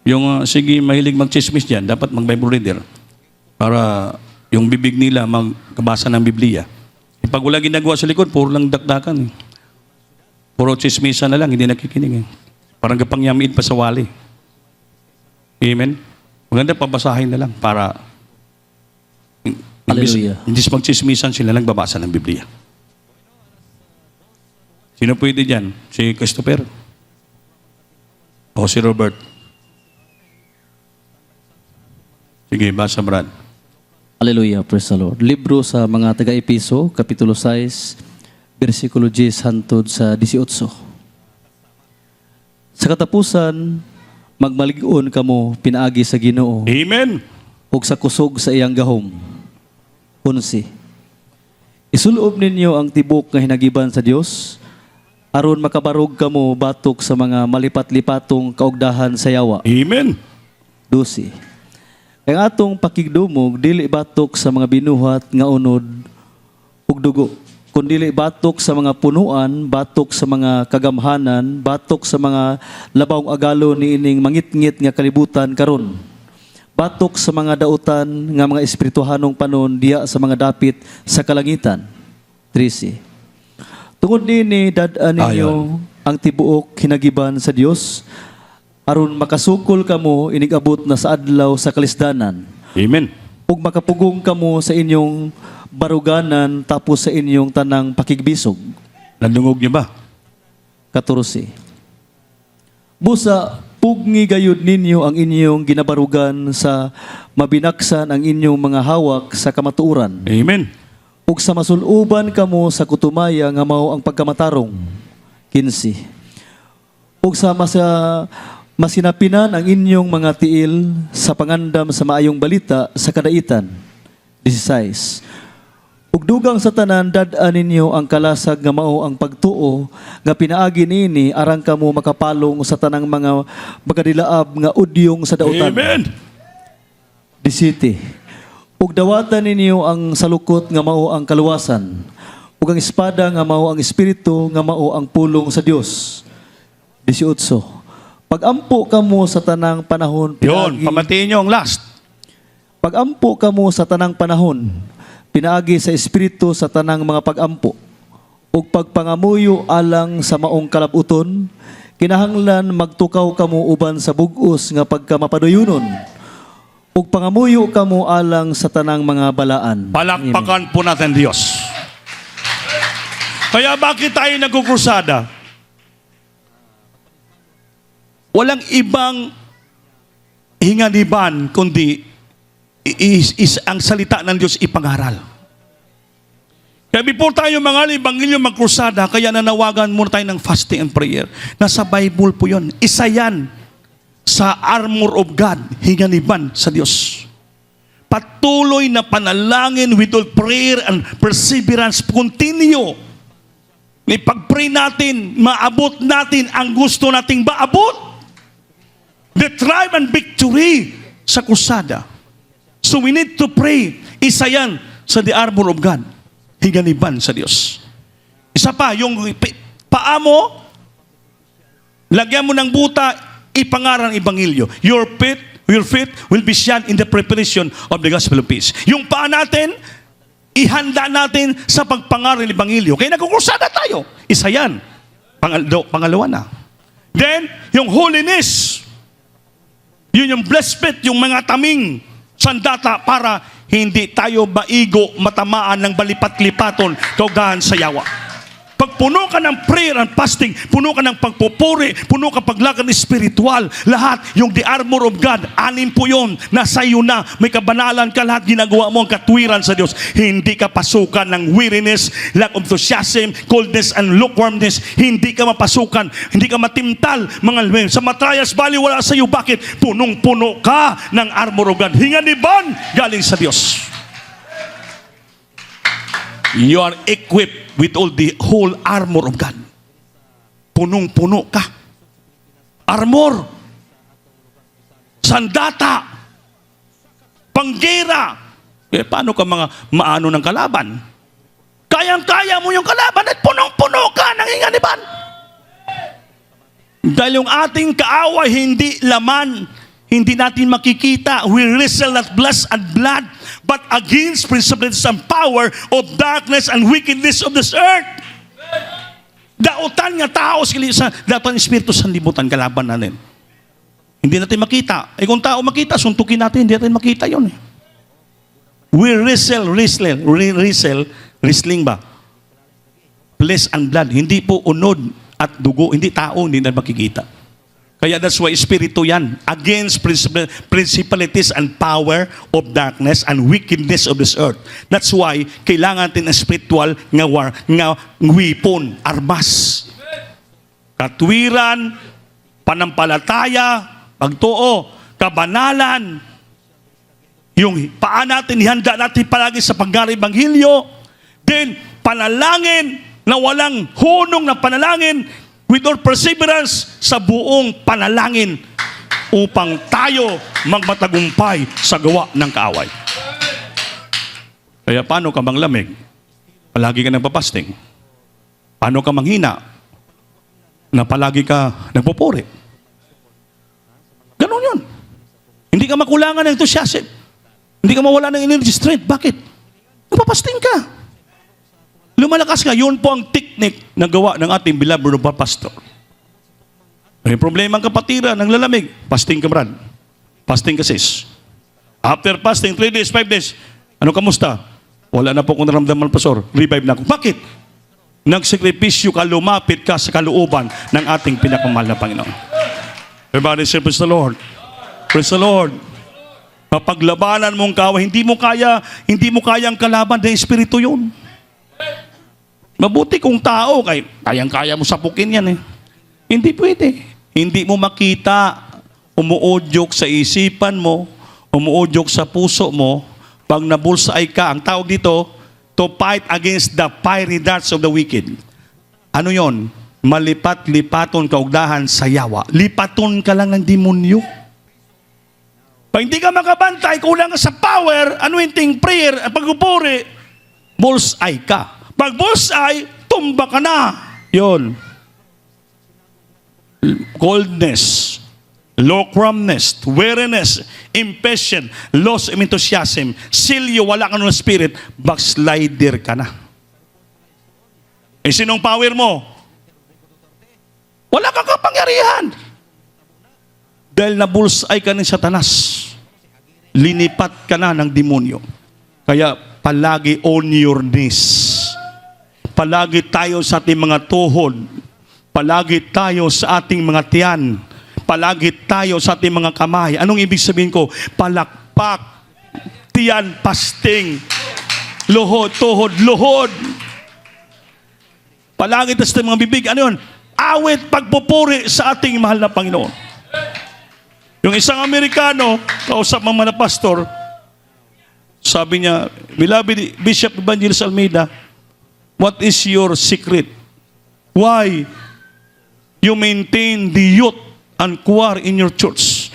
Yung sige, mahilig mag-chismis dyan, dapat mag-Bible reader. Para yung bibig nila magkabasa ng Biblia. Pag wala ginagawa sa likod, puro lang dakdakan. Puro chismisa na lang, hindi nakikinig. Parang kapangyamiin pa sa wali. Amen? Maganda, pabasahin na lang para Hallelujah. hindi magchismisan sila, nagbabasa ng Biblia. Sino pwede dyan? Si Christopher? O si Robert? Sige, basa Brad. Hallelujah, praise the Lord. Libro sa mga taga-Episo, Kapitulo 6, versikulo 10 hantod sa 18. Sa katapusan, magmalig-on kamo pinaagi sa Ginoo Amen. ug sa kusog sa iyang gahom. 11. Isulob ninyo ang tibok nga hinagiban sa Dios aron makabarog kamo batok sa mga malipat-lipatong kaugdahan sa yawa. Amen. 12. Ang atong pakigdumog dili batok sa mga binuhat nga unod ug dugo, kundi batok sa mga punuan, batok sa mga kagamhanan, batok sa mga labawng agalo niining mangitngit nga kalibutan karon. Batok sa mga dautan nga mga espirituhanong panon diya sa mga dapit sa kalangitan. 13. Tungod nini dad-an ninyo ang tibuok hinagiban sa Dios aron makasukol kamo inigabot na sa adlaw sa kalisdanan. Amen. Ug makapugong kamo sa inyong baruganan tapos sa inyong tanang pakigbisog. Nandungog niyo ba? 14. Busa, pugni gayud ninyo ang inyong ginabarugan sa mabinaksan ang inyong mga hawak sa kamatuoran. Amen. Ug sa masuluban kamo sa kutumaya nga mao ang pagkamatarong. 15. Ug sa masinapinan ang inyong mga tiil sa pangandam sa maayong balita sa kadaitan. 16. Ug dugang sa tanan dad-an ninyo ang kalasag nga mao ang pagtuo nga pinaagi nini arang kamo makapalong sa tanang mga magadilaab nga udyong sa dautan. Amen. 17. Ug dawatan ninyo ang salukot nga mao ang kaluwasan ug ang espada nga mao ang espiritu nga mao ang pulong sa Dios. 18. Pag-ampo kamo sa tanang panahon. Yun, pamatiin niyo ang last. Pag-ampo kamo sa tanang panahon, pinaagi sa espiritu sa tanang mga pag-ampo. Ug pagpangamuyo alang sa maong kalabuton, kinahanglan magtukaw kamo uban sa bug-os nga pagkamapaduyunon. Ug pangamuyo kamo alang sa tanang mga balaan. Palakpakan po natin Diyos. Kaya bakit tayo nagkukrusada? Walang ibang hinganiban kundi is ang salita ng Diyos ipangaral. Kaya before tayo mga Ebanghelyo magkrusada, kaya nanawagan muna tayo ng fasting and prayer. Nasa Bible po yun. Isa yan sa armor of God, hinganiban sa Diyos. Patuloy na panalangin with all prayer and perseverance, continue. Ipag-pray natin, maabot natin ang gusto nating maabot. The triumph and victory sa krusada. So we need to pray. Isa yan sa the armor of God. Hinganiban sa Diyos. Isa pa, yung paa mo, lagyan mo ng buta, ipangaral ang Ebanghelyo. Your feet will be shod in the preparation of the gospel of peace. Yung paa natin, ihanda natin sa pagpangaral ng Ebanghelyo. Kaya nagkukrusada tayo. Isa yan. Pangalawa na. Then, yung holiness. Yun yung blessed, yung mga taming sandata para hindi tayo maigo, matamaan ng balipat-lipaton, kaugahan sa yawa. Pag puno ka ng prayer and fasting, puno ka ng pagpupuri, puno ka paglakad spiritual, lahat, yung the armor of God, anim po yun, nasa iyo na, may kabanalan ka, lahat ginagawa mo ang katwiran sa Diyos. Hindi ka pasukan ng weariness, lack of enthusiasm, coldness and lukewarmness. Hindi ka mapasukan, hindi ka matimtal, mga sa matrayas bali wala sa iyo. Bakit? Punong-puno ka ng armor of God. Hinganiban galing sa Diyos. You are equipped with all the whole armor of God. Punong-puno ka. Armor. Sandata. Panggera. Paano ka mga maano ng kalaban? Kayang-kaya mo yung kalaban at punong-puno ka ng hinganiban. Dahil yung ating kaaway hindi laman, hindi natin makikita. We wrestle not flesh and blood, but against principalities and power of darkness and wickedness of this earth. Dautan nga tao sa dautan espiritu sa libutan kalaban natin. Hindi natin makita. Kung tao makita, suntukin natin, hindi natin makita 'yon. We wrestling ba? Flesh and blood, hindi po unod at dugo, hindi tao, hindi na makikita. Kaya that's why espiritu yan, against principalities and power of darkness and wickedness of this earth. That's why kailangan natin ang spiritual nga weapon, armas. Katwiran, panampalataya, pagtuo, kabanalan, yung paan natin, ihanda natin palagi sa paggarang Ebanghelyo, then panalangin na walang hunong na panalangin with all perseverance sa buong panalangin upang tayo magmatagumpay sa gawa ng kaaway. Kaya paano ka manglamig? Palagi ka nagpapasting. Paano ka manghina? Na palagi ka nagpupuri. Ganon yun. Hindi ka makulangan ng enthusiasm. Hindi ka mawala ng energy strength. Bakit? Nagpapasting ka. Lumalakas ka, yun po ang teknik na gawa ng ating beloved pastor. May problema ang kapatiran, ng lalamig, fasting ka brad. Fasting ka sis. After fasting, 3 days, 5 days, ano kamusta? Wala na po akong naramdaman, pastor. Revive na ako. Bakit? Nagsakripisyo ka, lumapit ka sa kalooban ng ating pinakamahal na Panginoon. Everybody say, praise the Lord. Praise the Lord. Mapaglabanan mong kaaway, hindi mo kayang kalaban ng espiritu yun. Mabuti kung tao, kayang-kaya mo sapukin yan eh. Hindi pwede. Hindi mo makita, umuudyok sa isipan mo, umuudyok sa puso mo, pag nabulsay ka, ang tawag dito, to fight against the fiery darts of the wicked. Ano yon? Malipat-lipaton kaugdahan sa yawa. Lipaton ka lang ng demonyo. Pag hindi ka makabantay, kulang ka sa power, anointing prayer, at pagpupuri, bullseye ka. Pag bullseye, tumba ka na. Yun. Coldness, lukewarmness, weariness, impatient, loss of enthusiasm, silyo, wala ka ng spirit, backslider ka na. Eh, sinong power mo? Wala kang kapangyarihan. Dahil nabulsay ka ng Satanas, linipat ka na ng demonyo. Kaya palagi on your knees. Palagi tayo sa ating mga tuhod. Palagi tayo sa ating mga tiyan. Palagi tayo sa ating mga kamay. Anong ibig sabihin ko? Palakpak, tiyan, pasting, luhod, tuhod, luhod. Palagi tayo sa ating mga bibig. Ano yun? Awit, pagpupuri sa ating mahal na Panginoon. Yung isang Amerikano, kausap mga pastor, sabi niya, Beloved Bishop Evangelist Almeida, what is your secret? Why you maintain the youth and choir in your church?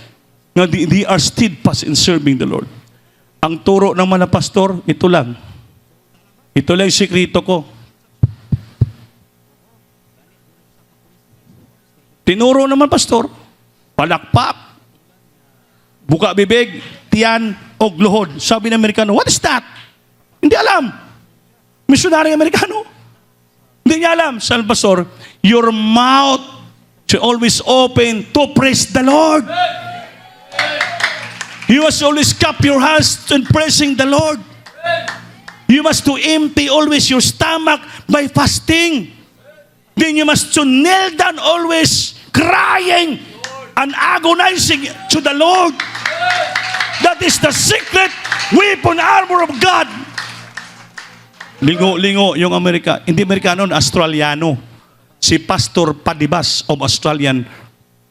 Na they are steadfast in serving the Lord. Ang turo ng mga pastor, ito lang. Ito lang yung sikrito ko. Tinuro naman pastor, palakpak, buka bibig, tiyan, o gluhod. Sabi ng Amerikano, what is that? Hindi alam. Missionary Amerikano. Hindi niya alam. Sabi ng pastor, your mouth should always open to praise the Lord. You must always cup your hands in praising the Lord. You must to empty always your stomach by fasting. Then you must to kneel down always crying and agonizing to the Lord. That is the secret weapon armor of God. Lingo-lingo yung Amerika. Hindi Amerikano, Australiano. Si Pastor Padibas of Australian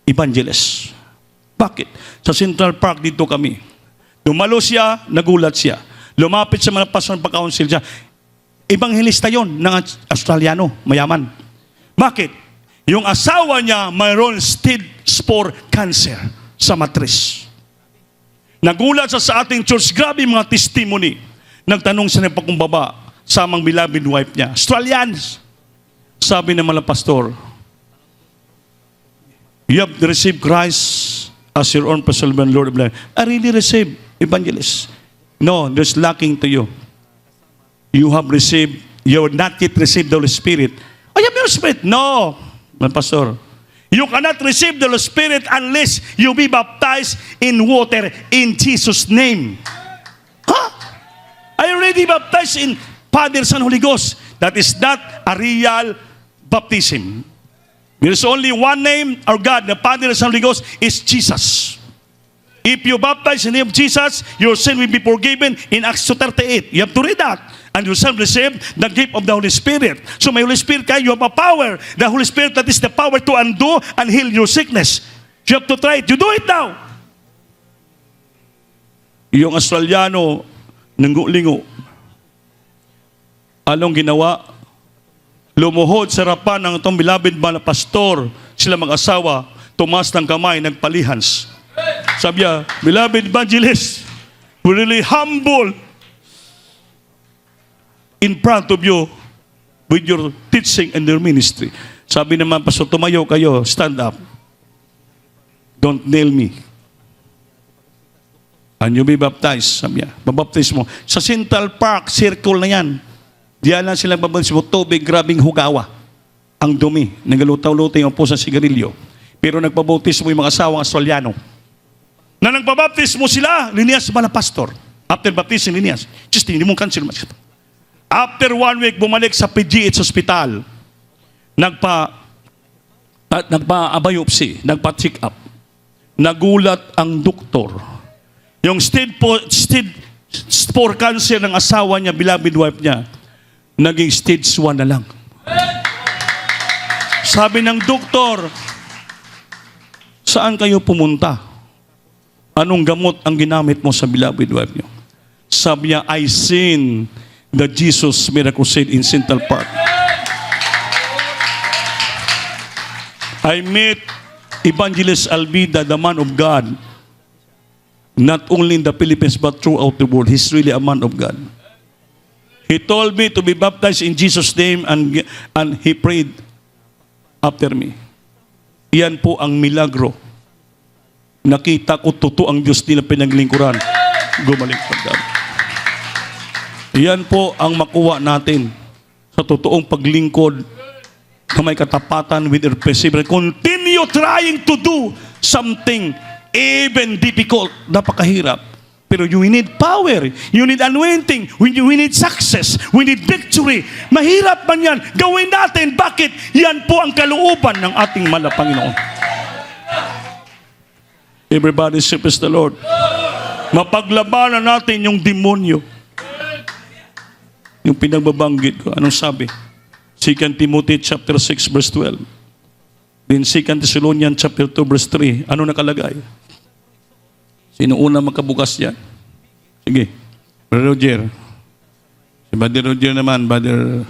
Evangelist. Bakit? Sa Central Park dito kami. Dumalo siya, nagulat siya. Lumapit sa mga pastor ng pagka-council siya. Evangelista yon ng Australiano, mayaman. Bakit? Yung asawa niya mayroon stage 4 cancer sa matris. Nagulat sa ating church, grabe mga testimony. Nagtanong siya ng pagkumbaba sa mga beloved wife niya. Australians. Sabi ng mga pastor, you have received Christ as your own personal Lord of life. I really received, evangelist. No, there's lacking to you. You have not yet received the Holy Spirit. I have the Holy Spirit. No, my pastor. You cannot receive the Holy Spirit unless you be baptized in water in Jesus' name. Huh? I already baptized in Father, Son, Holy Ghost. That is not a real baptism. There is only one name, our God, the Father, Son, Holy Ghost, is Jesus. If you baptize in the name of Jesus, your sin will be forgiven in Acts 2:38. You have to read that. And you shall receive the gift of the Holy Spirit. So may Holy Spirit kayo, you have a power. The Holy Spirit, that is the power to undo and heal your sickness. You have to try it. You do it now. Yung Australiano, nanggulingo. Anong ginawa? Lumuhod sa harapan ng itong beloved na pastor. Sila mag-asawa, tumas ng kamay, nagpalihans. Sabi niya, beloved evangelist, we're really humble in front of you with your teaching and your ministry. Sabi naman, pastor, tumayo kayo, stand up. Don't nail me. And you be baptized. Sabi niya, babaptize mo. Sa Central Park, circle na yan. Diyan lang sila babaptize mo, tubig, grabing hugawa. Ang dumi, nagalutaw-lutay ang po sa sigarilyo. Pero nagpabautismo yung mga asawang Australiano. Na nagpabaptismo sila, Linias ba na pastor? After baptism, Linias. Just hindi mong cancel. After 1 week, bumalik sa PGH Hospital. Nagpa-biopsy, nagpa-check up. Nagulat ang doktor. Yung stage 4 cancer ng asawa niya, beloved wife niya, naging stage 1 na lang. Sabi ng doktor, saan kayo pumunta? Anong gamot ang ginamit mo sa beloved wife niyo? Sabi niya, I seen the Jesus Miracle Crusade in Central Park. I met Evangelist Alvida, the man of God, not only in the Philippines but throughout the world. He's really a man of God. He told me to be baptized in Jesus' name and he prayed after me. Iyan po ang milagro. Nakita ko totoo ang Diyos nila pinaglingkuran. Gumaling pa God. Iyan po ang makuha natin sa totoong paglingkod na may katapatan with perseverance. Continue trying to do something even difficult, napakahirap. Pero you need power, you need anointing, we need success, we need victory. Mahirap man yan, gawin natin. Bakit? Yan po ang kalooban ng ating mahal na Panginoon. Everybody praise the Lord. Mapaglabanan natin yung demonyo. Yung pinagbabanggit ko, anong sabi? 2 Timothy chapter 6 verse 12. Then 2 Thessalonians chapter 2 verse 3. Ano nakalagay? Sino una magkabukas yan? Sige. Brother Roger. Si Brother Roger naman, Brother...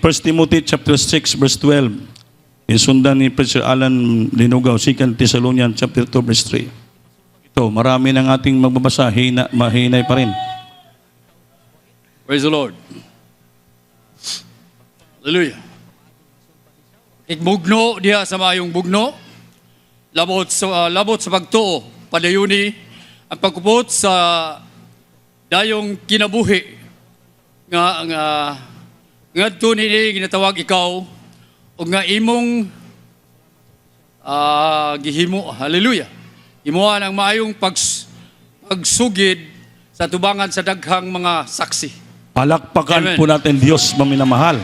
First Timothy chapter 6 verse 12. Isundan ni Preacher Alan Linugaw, 2 Thessalonians chapter 2 verse 3. Ito, marami ng ating magbabasa, mahinay pa rin. Praise the Lord. Hallelujah. Ikbugno diha sa mayong bugno, labot sa pagtuo, padayuni, ang pagkupot sa dayong kinabuhi nga ngadto nini ginatawag ikaw o nga imong gihimo. Hallelujah. Imuha ng maayong pagsugid sa tubangan sa daghang mga saksi. Palakpakan Amen. po natin Diyos maminamahal.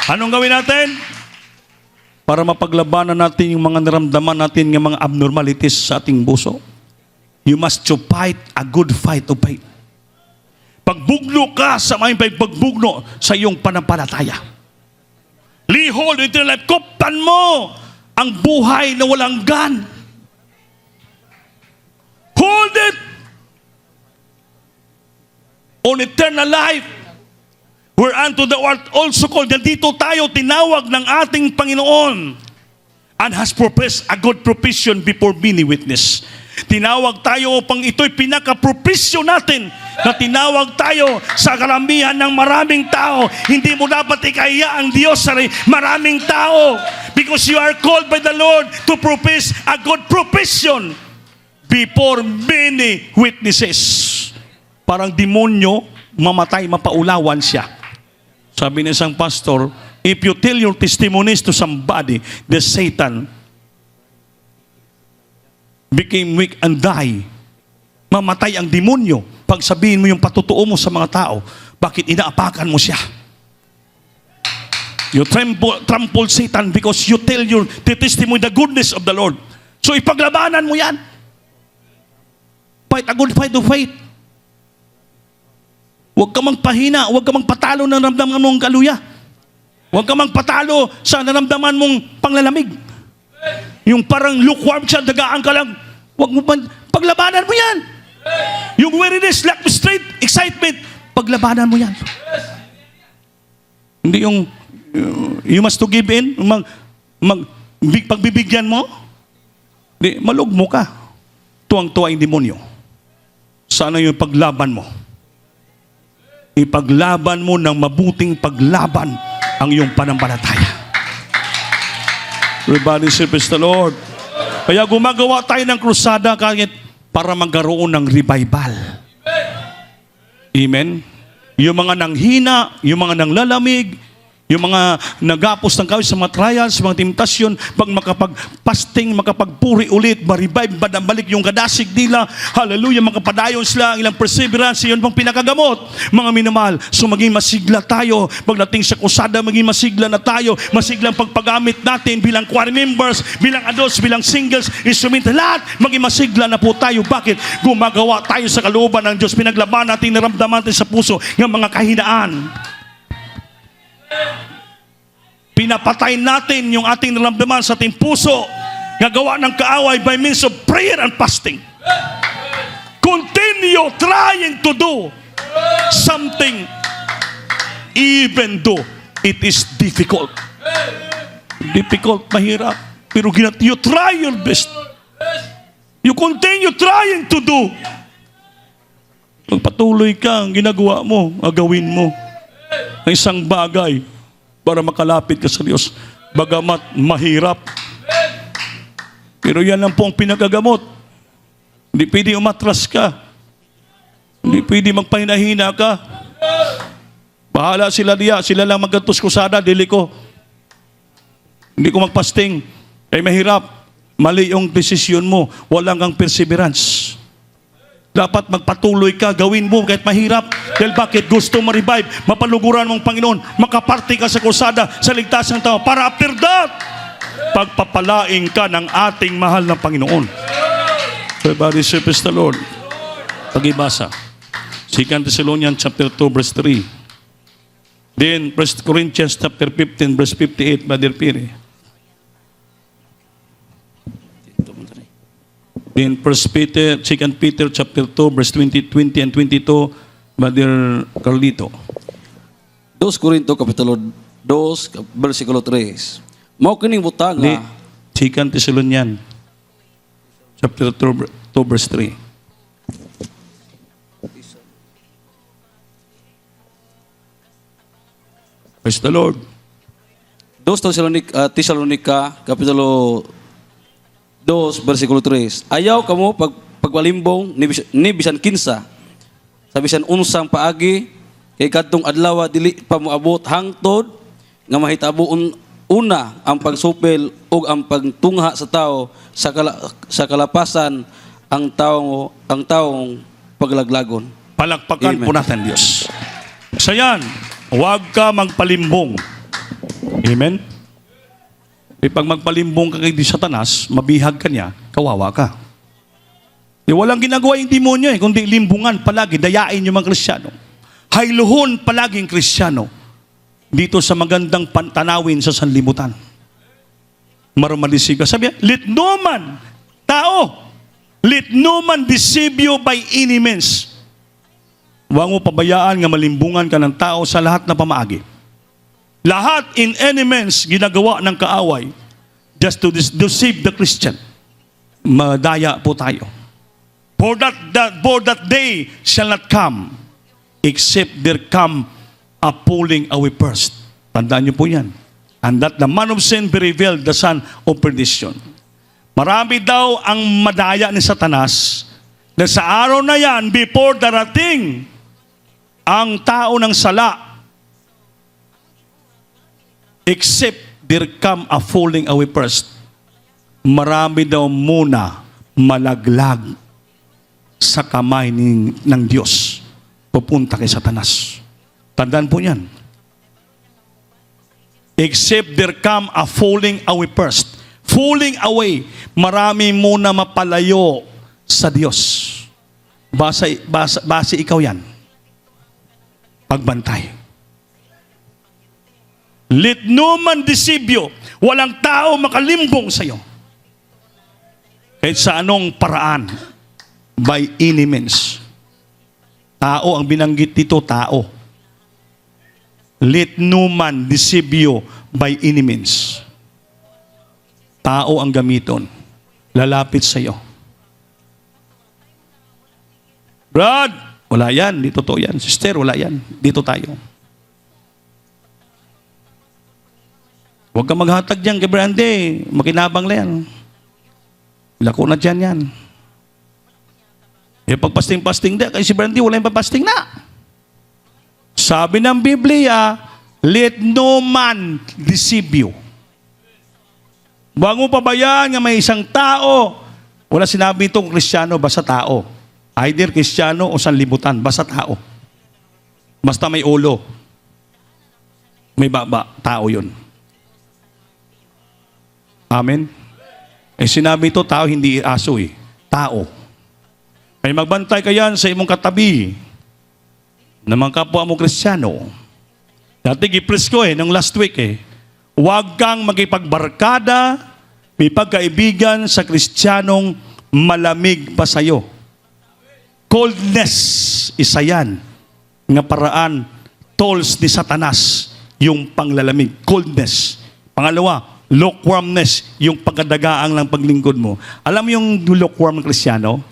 Anong gawin natin? Para mapaglabanan natin yung mga naramdaman natin ng mga abnormalities sa ating puso. You must to fight a good fight of faith. Pagbugno ka sa may pagbugno sa iyong panampalataya. Lihold into life. Kuptan mo ang buhay na walang gan. Hold it on eternal life. Whereunto the world also called. Nandito tayo tinawag ng ating Panginoon and has professed a good propitiation before many witness. Tinawag tayo upang ito'y pinaka-propisyo natin na tinawag tayo sa karamihan ng maraming tao. Hindi mo dapat ikaya ang Diyos sa maraming tao. because you are called by the Lord to profess a good profession before many witnesses. Parang demonyo, mamatay, mapaulawan siya. Sabi ng isang pastor, if you tell your testimonies to somebody, the Satan became weak and die. Mamatay ang demonyo pag sabihin mo yung patutuo mo sa mga tao. Bakit inaapakan mo siya? You trample Satan because you tell the testimony, the goodness of the Lord. So ipaglabanan mo yan. Fight a good fight of faith. Huwag ka magpahina, huwag ka magpatalo ng naramdaman mong kaluya. Huwag ka magpatalo sa naramdaman mong panglalamig. Yung parang lukewarm siya, dagaan ka lang. Huwag mo paglabanan mo yan. Yung weariness, lack of strength, excitement, paglabanan mo yan. Hindi yung you must to give in, pagbibigyan mo, di, malugmo ka. Tuwang-tuwa yung demonyo. Sana yung paglaban mo. Ipaglaban mo ng mabuting paglaban ang iyong pananampalataya. Everybody say, praise the Lord. Kaya gumagawa tayo ng krusada kahit para magkaroon ng revival. Amen? Yung mga nanghina, yung mga nanglalamig, yung mga nagapos ng kawis sa mga trials, sa mga temptasyon, pag makapag-fasting, makapagpuri ulit, ma-revive, balik yung kadasig nila, hallelujah, makapadayon sila, ang ilang perseverance, yun pang pinakagamot. Mga minamahal, so maging masigla tayo, pagdating sa kusada, maging masigla na tayo, masiglang pagpagamit natin bilang choir members, bilang adults, bilang singles, instrument, lahat, maging masigla na po tayo. Bakit? Gumagawa tayo sa kalooban ng Diyos, pinaglaban natin, naramdaman natin sa puso, ng mga kahinaan. Pinapatay natin yung ating naramdaman sa ating puso, gagawa ng kaaway by means of prayer and fasting. Continue trying to do something even though it is difficult. Difficult, mahirap, pero you try your best. You continue trying to do. Magpatuloy ka ang ginagawa mo, agawin mo ang isang bagay para makalapit ka sa Diyos. Bagamat mahirap. Pero yan lang po ang pinagagamot. Hindi pwede umatras ka. Hindi pwede magpahinahina ka. Bahala sila diya. Sila lang maggantos kusada, dili ko. Hindi ko magpasting. Ay mahirap. Mali yung desisyon mo. Walang kang perseverance. Dapat magpatuloy ka, gawin mo kahit mahirap. Dahil bakit? Gusto mo revive, mapaluguran mong Panginoon, makaparty ka sa kusada, sa ligtas ng tao. Para after that, pagpapalaing ka ng ating mahal na Panginoon. Everybody say, praise the Lord. Pag-ibasa. 2 Thessalonians chapter 2, verse 3. Then, 1 Corinthians chapter 15, verse 58, Brother Piri. In 1 Peter, 2 Peter chapter 2, verse 20 and 22, Brother Carlito. 2 Corinto kapitulo 2, versikulo 3. Mao kining butang Di, nga 2 Thessalonians chapter 2, verse 3. Praise the Lord. 2 Tesalonica kapitulo 2, versikulo 3. Ayaw kamo pagpalimbong ni bisan kinsa sa bisan unsang paagi kay kadtong adlaw dili pa moabot hangtod nga mahitabo una ang pagsupil ug ang pagtungha sa tao sa kalapasan ang taong paglaglagon. Palakpakan Amen. po natin, Diyos. Sa yan, huwag ka magpalimbong. Amen? E pag magpalimbong ka kay di Satanas, mabihag ka niya, kawawa ka. E walang ginagawa yung demonyo kundi limbungan palagi, dayain yung mga Kristiyano. Hayluhon palaging Kristiyano dito sa magandang tanawin sa sanlibutan. Marumalisiga. Sabi niya, let no man, let no man deceive you by any means. Huwag mo pabayaan nga malimbungan ka ng tao sa lahat na pamaagi. Lahat in any means ginagawa ng kaaway just to deceive the Christian. Madaya po tayo. For that day shall not come except there come a pulling away first. Tandaan niyo po yan. And that the man of sin be revealed, the son of perdition. Marami daw ang madaya ni Satanas na sa araw na yan, before darating ang tao ng sala, except there come a falling away first, marami daw muna malaglag sa kamay ng Diyos. Pupunta kay Satanas. Tandaan po yan. Except there come a falling away first. Falling away, marami muna mapalayo sa Diyos. Base ikaw yan. Pagbantay. Let no man deceive you. Walang tao makalimbong sa iyo. Kahit sa anong paraan. By any means. Tao ang binanggit dito, tao. Let no man deceive you by any means. Tao ang gamiton. Lalapit sa iyo. Brad, wala yan. Dito to yan. Sister, wala yan. Dito tayo. Huwag kang maghatag dyan kay Brandy. Makinabang na yan. Lako na dyan yan. Eh, pag pasting-pasting na, kasi si Brandy, wala yung papasting na. Sabi ng Biblia, let no man deceive you. Huwag mo pabayaan nga may isang tao. Wala sinabi itong Kristiyano, basta tao. Either Kristiyano o sanlibutan, basta tao. Basta may ulo. May baba, tao yun. Amen? Eh sinabi ito, tao, hindi aso eh. Tao. Ay magbantay ka yan sa imong katabi na mga kapwa mo Kristiyano. Dati gipres ko nung last week huwag kang magipagbarkada, may pagkaibigan sa Kristiyanong malamig pa sa'yo. Coldness, isa yan. Nga paraan, tools ni Satanas, yung panglalamig. Coldness. Pangalawa, lukewarmness, yung pagkadagaang ng paglingkod mo. Alam mo yung lukewarm ng Kristiyano?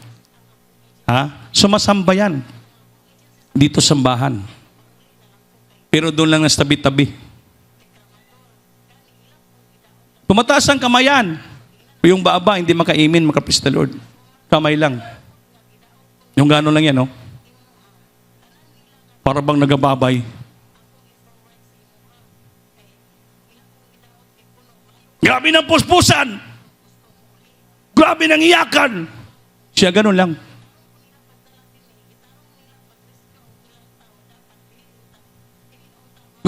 Ha? Sumasamba yan. Dito sambahan. Pero doon lang nas tabi-tabi. Tumataas ang kamayan. Yung baaba, hindi makaimin, makapraise the Lord. Kamay lang. Yung gano'n lang yan, no? Para bang nagababay. Grabe ng puspusan! Grabe ng iyakan! Siya gano'n lang.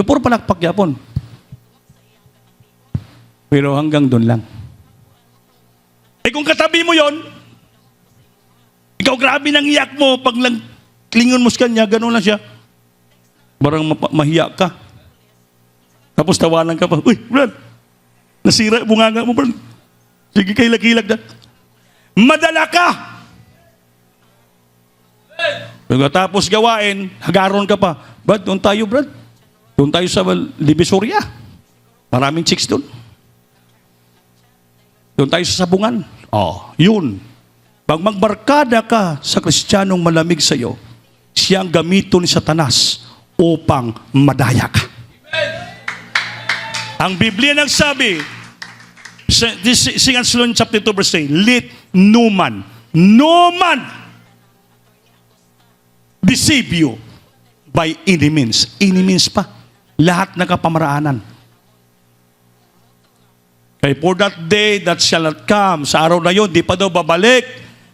Puro palakpak yapon. Pero hanggang doon lang. Eh kung katabi mo yon, ikaw grabe ng iyak mo, pag klingon mo sa kanya, gano'n lang siya. Barang mahiya ka. Tapos tawanan ka pa, uy, Brad, nasira bunganga mo, Brad. Sige, kailag-kilag na. Madala ka! Pagkatapos gawain, hagaron ka pa. Brad, doon tayo, Brad. Doon tayo sa Divisoria. Maraming chicks doon. Doon tayo sa sabungan. Oh, yun. Pag magbarkada ka sa Kristiyanong malamig sa iyo, siyang gamito ni Satanas upang madaya ka. Ang Biblia nagsabi, Singan chapter 2 verse 3, let no man deceive you by any means. Any means pa. Lahat na kapamaraanan. Kaya for that day that shall not come, sa araw na yun, di pa daw babalik,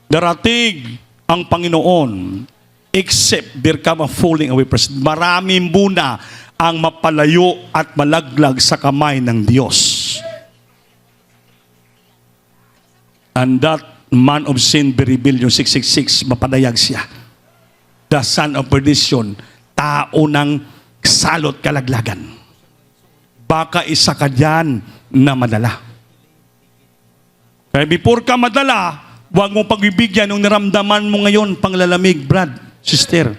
darating ang Panginoon, except there come a falling away person. Marami muna ang mapalayo at malaglag sa kamay ng Diyos. And that man of sin be revealed, yung 666, mapadayag siya. The son of perdition, tao ng salot kalaglagan. Baka isa ka dyan na madala. Kaya before ka madala, huwag mong pagbibigyan ng naramdaman mo ngayon, panglalamig, Brad, sister.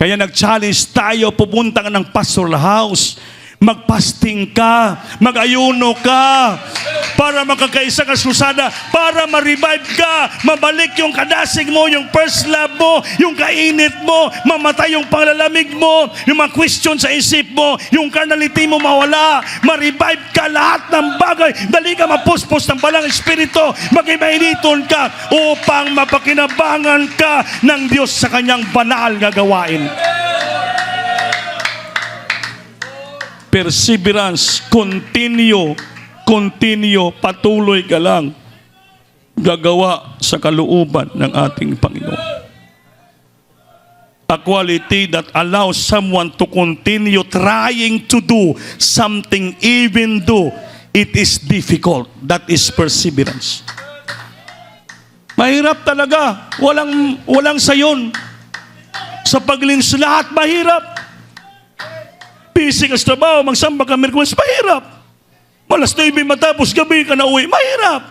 Kaya nag-challenge tayo, pupunta ka ng pastoral house, Magpasting ka, mag-ayuno ka, para makakaisa ka sa krusada, para ma-revive ka, mabalik yung kadasig mo, yung first love mo, yung kainit mo, mamatay yung panglalamig mo, yung mga question sa isip mo, yung carnality mo mawala, ma-revive ka lahat ng bagay, dali ka mapuspos ng balang espiritu, mag-imainiton ka upang mapakinabangan ka ng Diyos sa kanyang banal na gawain. Perseverance, continue, patuloy ka lang gagawa sa kalooban ng ating Panginoon. A quality that allows someone to continue trying to do something even though it is difficult. That is perseverance. Mahirap talaga. Walang sayon. Sa paglins lahat mahirap. Busy ka sa trabaho, magsamba ka Merkulis, mahirap. Malas 9 matapos gabi ka na uwi, mahirap.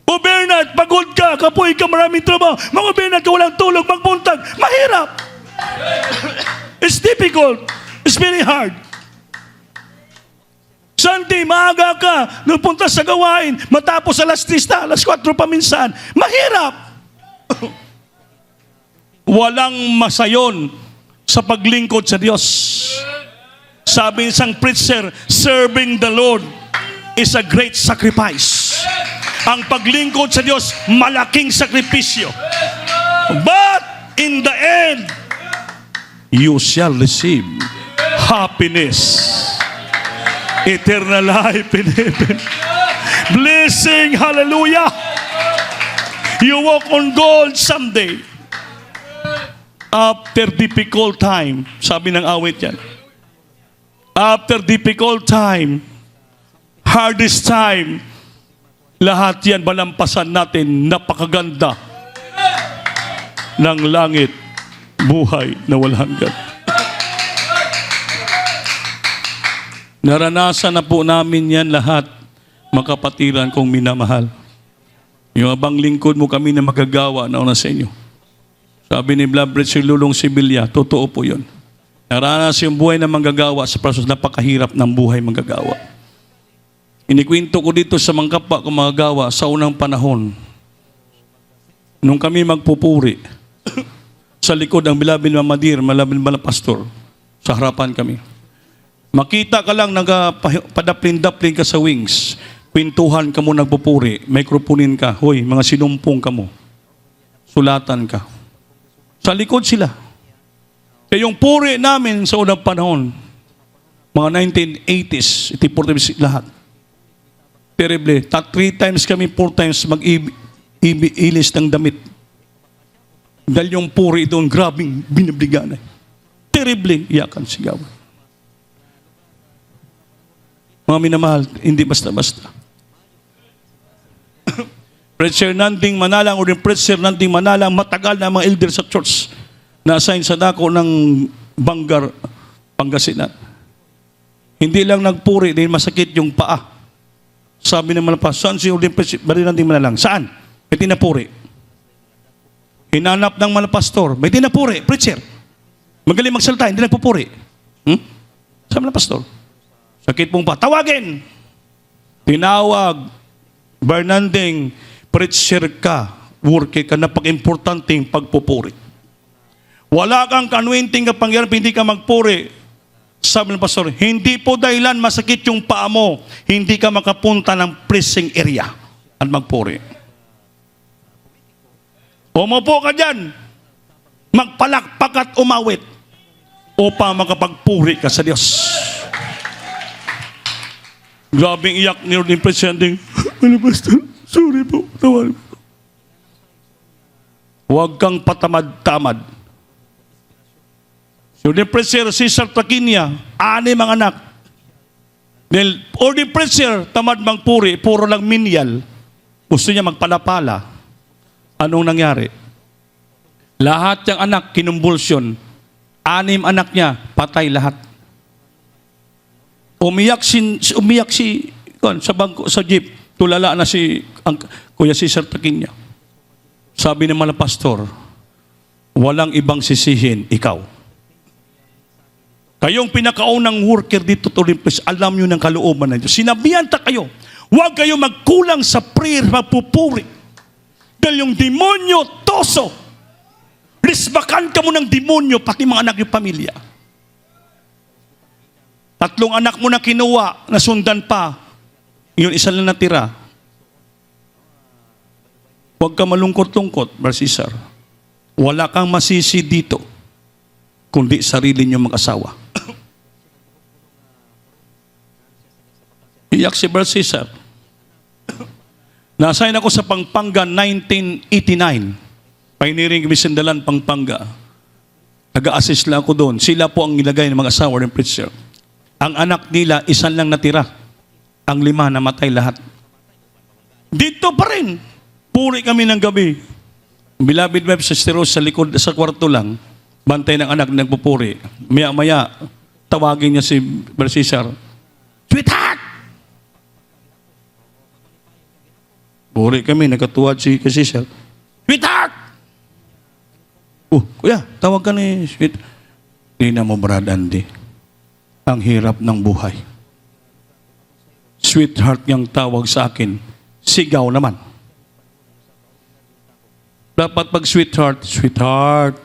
Overnight, pagod ka, kapoy ka, maraming trabaho. Mag-overnight ka, walang tulog, magbuntag, mahirap. It's difficult. It's very hard. Sunday, maaga ka, napunta sa gawain, matapos alas 3 alas 4 pa minsan, mahirap. Walang masayon sa paglingkod sa Diyos. Sabi isang preacher, serving the Lord is a great sacrifice. Ang paglingkod sa Diyos, malaking sakripisyo. But in the end, you shall receive happiness, eternal life in heaven, blessing, hallelujah. You walk on gold someday. After difficult time, sabi ng awit yan, after difficult time, hardest time, lahat yan malampasan natin, napakaganda ng langit, buhay na walang hanggan. Naranasan na po namin yan lahat, mga kapatiran kong minamahal. Yung abang lingkod mo kami na magagawa na una sa inyo. Sabi ni Blabret si Lulong Sibilya, totoo po yun. Naranas yung buhay na manggagawa sa proseso, napakahirap ng buhay manggagawa. Inikwento ko dito sa mga kapwa kong magagawa sa unang panahon. Nung kami magpupuri, sa likod ang Bilabin Mamadir, Malabin Bala Pastor, sa harapan kami. Makita ka lang, padaplin-daplin ka sa wings, kwentuhan ka mo nagpupuri, microphonein ka, hoy, mga sinumpong ka mo, sulatan ka. Sa likod sila. Kaya yung puri namin sa unang panahon, mga 1980s, iti-40s lahat. Terrible. 3 times kami, 4 times mag-ilis ng damit. Dahil yung puri doon, grabing binabligan. Terrible. Iyakan, sigawan. Mga minamahal, hindi basta-basta. Preacher Nanding Manalang o rin Preacher Nanding Manalang, matagal na mga elder sa church na assign sa dako ng Bangar, Pangasinan. Hindi lang nagpuri, dahil masakit yung paa. Sabi ng malapas, saan si Ordin Preacher Nanding Manalang? Saan? May tinapuri. Hinanap ng malapastor, may tinapuri, preacher. Magaling magsalita, hindi nagpupuri. Sabi ng pastor, sakit mong pa, tawagin. Tinawag, Bernanding, preacher ka, worker ka, napag-importanteng pagpupuri. Wala kang kanwinting kapangyarihan, hindi ka magpuri. Sabi ng pastor, hindi po dahilan masakit yung paa mo, hindi ka makapunta ng preaching area at magpuri. Umupo ka dyan, magpalakpak at umawit upang makapagpuri ka sa Diyos. Grabing iyak ni Ordin Presiding, ano pastor? Sorry po, tawari po. Huwag kang patamad-tamad. So, the preacher, Cesar Taquinia, 6 ang anak. Dahil, or the preacher, tamad magpuri, puro lang minyal. Gusto niya magpalapala. Anong nangyari? Lahat yung anak, kinumbulsyon. 6 anak niya, patay lahat. Umiyak si sa bangko, sa jeep. Tulala na si Kuya Cesar Taquinia. Sabi ng mga pastor, walang ibang sisihin, ikaw. Kayong pinakaunang worker dito to Olympus, alam nyo ng kalooban ng Diyos. Sinabihan ta kayo, huwag kayo magkulang sa prayer, magpupuri. Dahil yung demonyo, toso. Risbakan ka mo ng demonyo, pati mga anak yung pamilya. 3 anak mo na kinuha, nasundan pa. Yun, isa lang natira. Huwag ka malungkot-lungkot, Brother Cesar. Wala kang masisi dito, kundi sarili niyo mag-asawa. Iyak si Brother Cesar. Nasign ako sa Pampanga 1989. Pioneering Misindalan, Pampanga. Nag-a-assist lang ako doon. Sila po ang nilagay ng mga asawa ng preacher. Ang anak nila, isan lang natira. Ang 5 namatay lahat. Dito pa rin. Puri kami ng gabi. Beloved wife sa Steros sa likod sa kwarto lang. Bantay ng anak nagpupuri. Maya-maya, tawagin niya si Brother Cesar. Sweetheart! Puri kami, nagkatuwad si Cesar. Sweetheart! Kuya, tawag ka ni Sweet. Hindi na mo, Brad Andy. Ang hirap ng buhay. Sweetheart niyang tawag sa akin. Sigaw naman. Dapat pag sweetheart, sweetheart.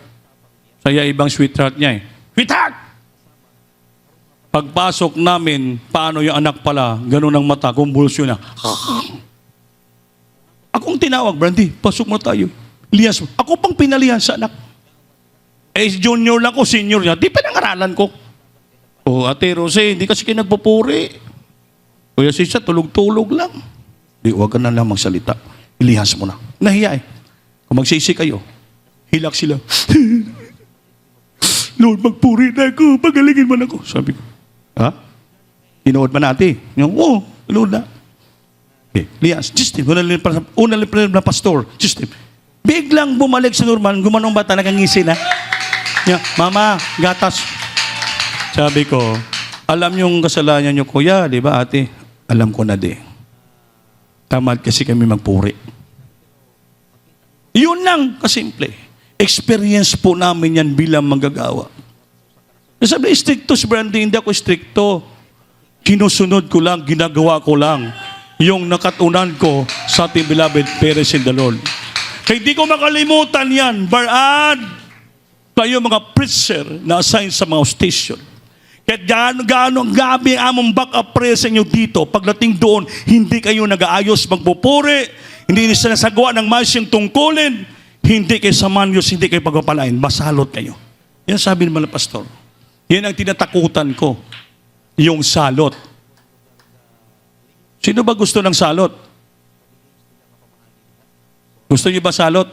Saya ibang sweetheart niya eh. Sweetheart! Pagpasok namin, paano yung anak pala, ganun ang mata, kumbulsyon na. Akong tinawag, Brandy, pasok mo tayo. Elias, ako pang pinalihan sa anak. Eh, junior lang ko, senior niya. Di pinangaralan ko. Ate Rose, hindi kasi kayo nagpupuri. Kuya Sisa, tulog-tulog lang. Di, huwag ka na lang magsalita. Ilihas mo na. Nahiya eh. Kung magsisi kayo, hilak sila. Lord, magpuri na ako. Pagalingin mo na ako. Sabi ko, ha? Inood pa natin. Yung, Lord na. Okay, Lias, system. Unang na pastor, system. Biglang bumalik sa normal, gumanong bata, nakangisi na. Yeah, Mama, gatas. Sabi ko, alam yung kasalanan nyo, kuya, di ba ate? Alam ko na di. Tamad kasi kami magpuri. Yun lang, kasimple. Experience po namin yan bilang manggagawa. Sabi, stricto si Brandy, hindi ako stricto. Kinusunod ko lang, ginagawa ko lang yung nakatunan ko sa ating beloved parents in the Lord. Kaya hindi ko makalimutan yan, Barad, kayo mga preacher na assign sa mga station. Kaya gaano ang gabi ang among backup prayer sa inyo dito. Pagdating doon, hindi kayo nag-aayos magpupuri, hindi sinasagawa ng masyong tungkulin, hindi kayo samanyos, hindi kayo pagpapalain, masalot kayo. Yan sabi naman ng pastor. Yan ang tinatakutan ko, yung salot. Sino ba gusto ng salot? Gusto niyo ba salot?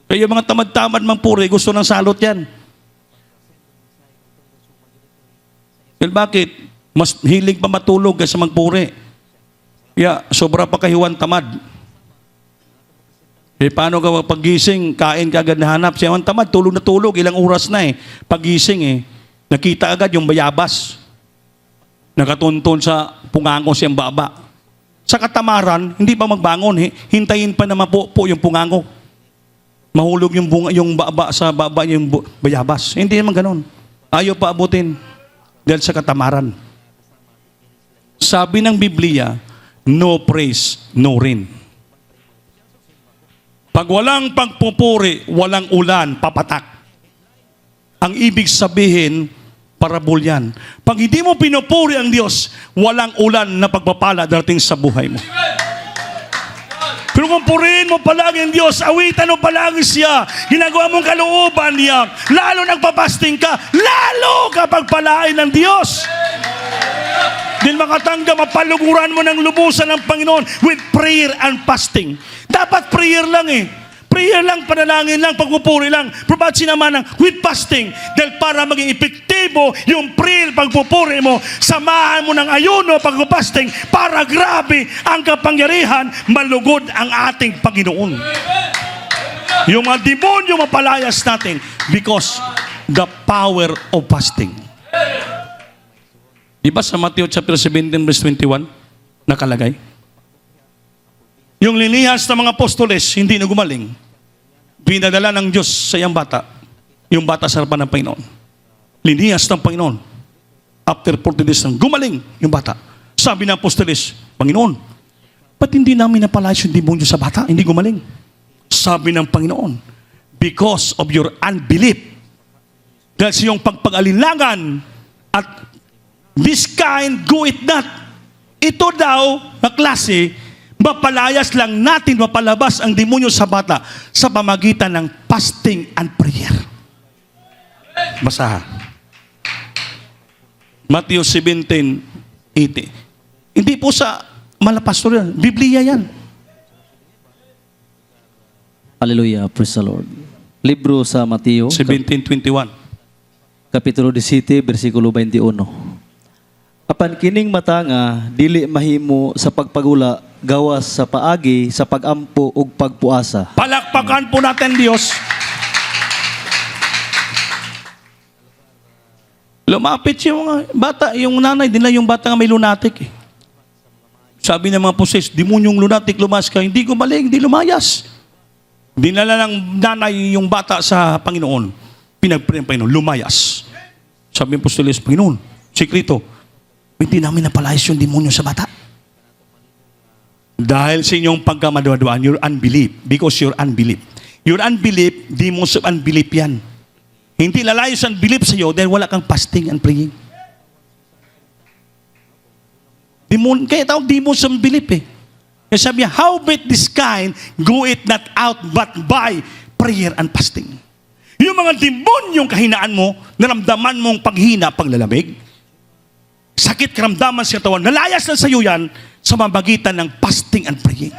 Kaya mga tamad-tamad mang puri, gusto ng salot yan. Well, bakit? Mas hilig pa matulog kaysa magpuri. Kaya sobra pa kahiwan tamad. Eh, paano ka paggising, kain ka agad na hanap. Siya man tamad, tulog na tulog, ilang oras na eh. Paggising eh, nakita agad yung bayabas. Nakatuntun sa pungango siyang baba. Sa katamaran, hindi pa magbangon. Hintayin pa na mapupo yung pungango. Mahulog yung baba sa baba yung bayabas. Hindi naman ganun. Ayaw pa abutin. Dahil sa katamaran. Sabi ng Biblia, no praise, no rain. Pag walang pagpupuri, walang ulan, papatak. Ang ibig sabihin, parabol yan. Pag hindi mo pinupuri ang Diyos, walang ulan na pagpapala darating sa buhay mo. Pero kung purihin mo palagi ang Diyos, awitan mo palagi siya, ginagawa mong kalooban niya, lalo nagpapasting ka, lalo ka pagpalain ng Diyos. Dahil makatanggap, mapaluguran mo ng lubusan ng Panginoon with prayer and fasting. Dapat prayer lang eh. Prayer lang, panalangin lang, pagpupuri lang. Probat sinama ng with fasting. Dahil para maging epektibo yung prayer, pagpupuri mo, samahan mo ng ayuno, pagpupasting, para grabe ang kapangyarihan, malugod ang ating Panginoon. Yung mga demonyo mapalayas natin because the power of fasting. Diba sa Matthew chapter 17 verse 21 nakalagay? Yung linihas ng mga apostoles hindi na gumaling. Pinadala ng Diyos sa iyang bata. yung bata sa harapan ng Panginoon. Liniyas ng Panginoon. After 40 days nang gumaling yung bata. Sabi ng apostoles, Panginoon, ba't hindi namin napalayas yung demonyo sa bata? Hindi gumaling. Sabi ng Panginoon, because of your unbelief. Dahil sa iyong pagpag-alinlangan at this kind, go it not. Ito daw na klase, mapalayas lang natin, mapalabas ang demonyo sa bata sa pamagitan ng fasting and prayer. Basaha. Matthew 17:80. Hindi po sa malapastor yan. Biblia yan. Hallelujah, praise the Lord. Libro sa Mateo, 17:21. Kapitulo 17, versikulo 21. Apan kining matanga, dili mahimo sa pagpagula, gawas sa paagi, sa pagampo ug pagpuasa. Palakpakan po natin Diyos. Lumapit yung mga bata, yung nanay, din yung bata nga may lunatic. Sabi ng mga pusis, demonyong lunatic, lumas ka. Hindi gumaling, hindi lumayas. Dinala ng nanay yung bata sa Panginoon. Pinagpray ng Panginoon, lumayas. Sabi ng pulis, Panginoon, sikrito, hindi namin napalayas yung demonyo sa bata. Dahil sa inyong pagkamadwa-dwaan, your unbelief, because your unbelief. Your unbelief, demons of unbelief yan. Hindi lalayos ang belief sa iyo dahil wala kang fasting and praying. Demon, kaya tawag demons of belief eh. Kaya sabi niya, how bet this kind, go it not out but by prayer and fasting. Yung mga demonyong kahinaan mo, naramdaman mong paghina, paglalamig, sakit karamdaman sa katawan, nalayas na sa iyo yan sa mamagitan ng fasting and praying.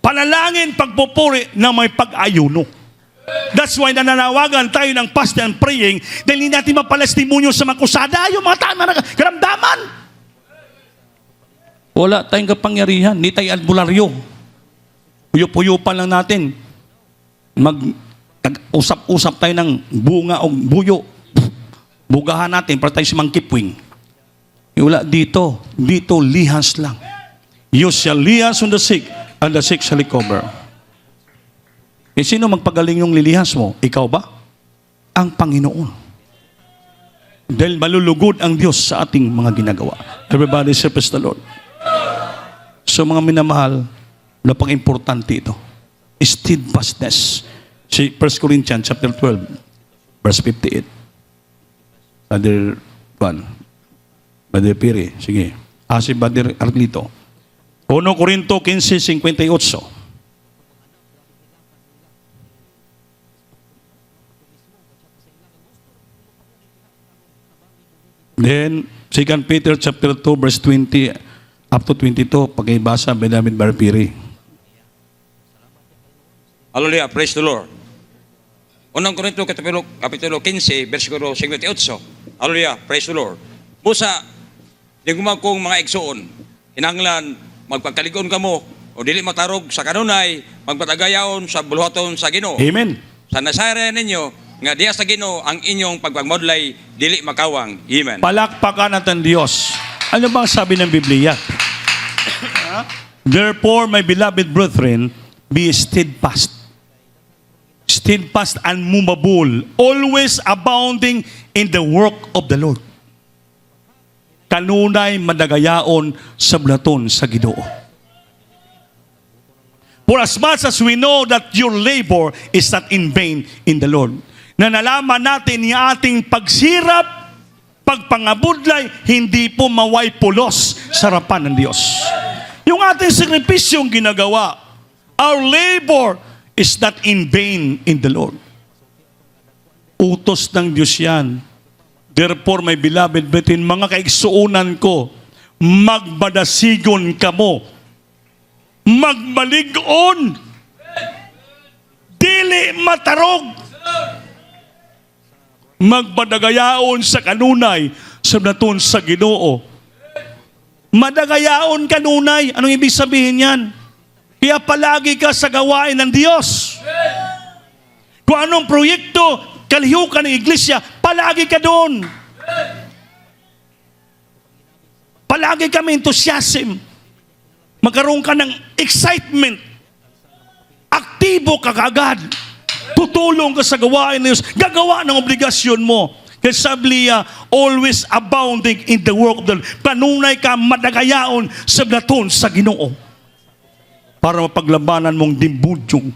Panalangin, pagpupuri na may pag-ayuno. That's why nananawagan tayo ng fasting and praying dahil hindi natin mapalas demonyo sa mga kusada, yung mga tama na karamdaman. Wala tayong kapangyarihan, ni tayo albularyo. Puyo-puyo pa lang natin. Mag-usap-usap tayo ng bunga o buyo. Bugahan natin para tayo si Mang Kipwing. Wala dito. Dito, lihas lang. You shall lihas on the sick, and the sick shall recover. Eh, sino magpagaling yung lilihas mo? Ikaw ba? Ang Panginoon. Dahil malulugod ang Diyos sa ating mga ginagawa. Everybody say, praise the Lord. So mga minamahal, napaka-importante ito. Steadfastness. Si 1 Corinthians chapter 12, verse 58. Brother Juan, Brother Piri, sige. Si Brother Arlito. 1 Corinto 15:58. Then, 2 Peter chapter 2, verse 20 up to 22, pagkaibasa by David Barpiri. Hallelujah, praise the Lord. Unang Korinto kapitulo 15, versikulo 58. Hallelujah, praise the Lord. Busa, di kong mga igsoon, hinanglan, magpagkaligon ka mo, o dili matarog sa kanunay, magpatagayaon sa buluhaton sa Ginoo. Amen. Sa nasayra ninyo, nga diya sa Ginoo ang inyong pagpagmodlay, dili makawang. Amen. Palakpakan natin Diyos. Ano bang sabi ng Biblia? Therefore, my beloved brethren, be steadfast. Steadfast and movable, always abounding in the work of the Lord. Kanunay madagayaon sa blaton sa Ginoo. For as much as we know that your labor is not in vain in the Lord, na nalaman natin yung ating pagsirap, pagpangabudlay, hindi po maway pulos sa harapan ng Diyos. Yung ating sakripisyong ginagawa, our labor is not in vain in the Lord. Utos ng Diyos yan. Therefore, my beloved brethren, mga kaigsuunan ko, magbadasigon kamo, magmalig-on, dili matarog, magpadagayaon sa kanunay sa naton sa Ginoo. Madagayaon kanunay. Anong ibig sabihin yan? Kaya palagi ka sa gawain ng Diyos. Kung anong proyekto, kalihukan ng iglesia, palagi ka doon. Palagi kami enthusiasm. Magkaroon ka ng excitement. Aktibo ka kagad. Tutulong ka sa gawain ng Diyos. Gagawa ng obligasyon mo. Kaya sabi niya, always abounding in the work of the Lord. Panunay ka madagayaon sa blaton sa Ginoo. Para mapaglabanan mong dimbudyong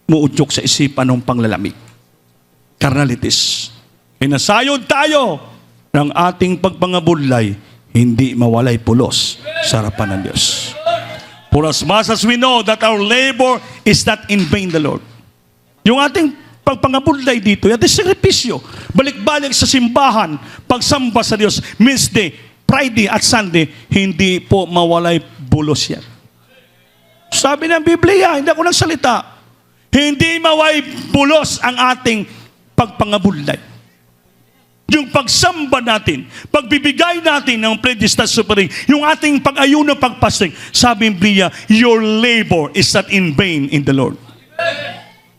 muudyok sa isipan ng panglalamig. Carnalities. Inasayod tayo ng ating pagpangabudlay, hindi mawalay pulos sa harapan ng Diyos. For as much as we know that our labor is not in vain the Lord. Yung ating pagpangabudlay dito, yung ating sakripisyo, balik-balik sa simbahan, pagsamba sa Diyos, Wednesday, Friday at Sunday, hindi po mawalay bulos yan. Sabi ng Biblia, hindi ako nagsalita, hindi mawalay bulos ang ating pagpangabudlay. Yung pagsamba natin, pagbibigay natin ng pledges na suffering, yung ating pag-ayuno, pagpasting, sabi ng Biblia, your labor is not in vain in the Lord.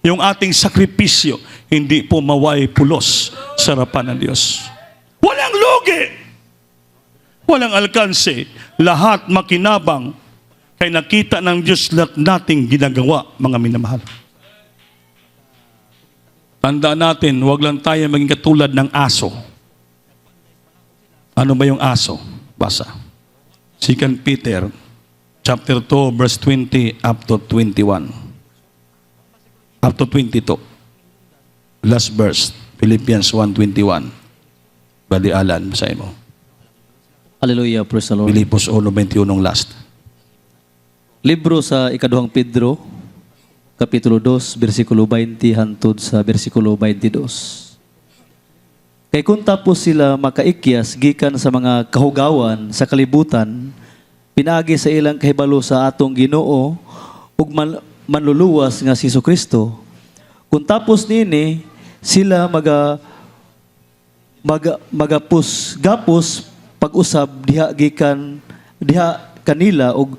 Yung ating sakripisyo, hindi po maway pulos sa harapan ng Diyos. Walang lugi! Walang alkanse. Lahat makinabang kay nakita ng Diyos lahat nating ginagawa, mga minamahal. Tandaan natin, huwag lang tayo maging katulad ng aso. Ano ba yung aso? Basa. 2 Peter chapter 2, verse 20 up to 21. Up to 22. Last verse, Philippians 1:21. Bali Alan, basahin mo. Hallelujah, praise the Lord. Filipos 1:21 last. Libro sa ikaduhang Pedro, Kapitulo 2, versikulo 20 hantod sa versikulo 22. Kay kung tapos sila makaikyas gikan sa mga kahugawan sa kalibutan, pinaagi sa ilang kahibalo sa atong Ginoo ug manluluwas nga si Jesucristo. Kung tapos nini sila gapos pag-usab diha kanila ug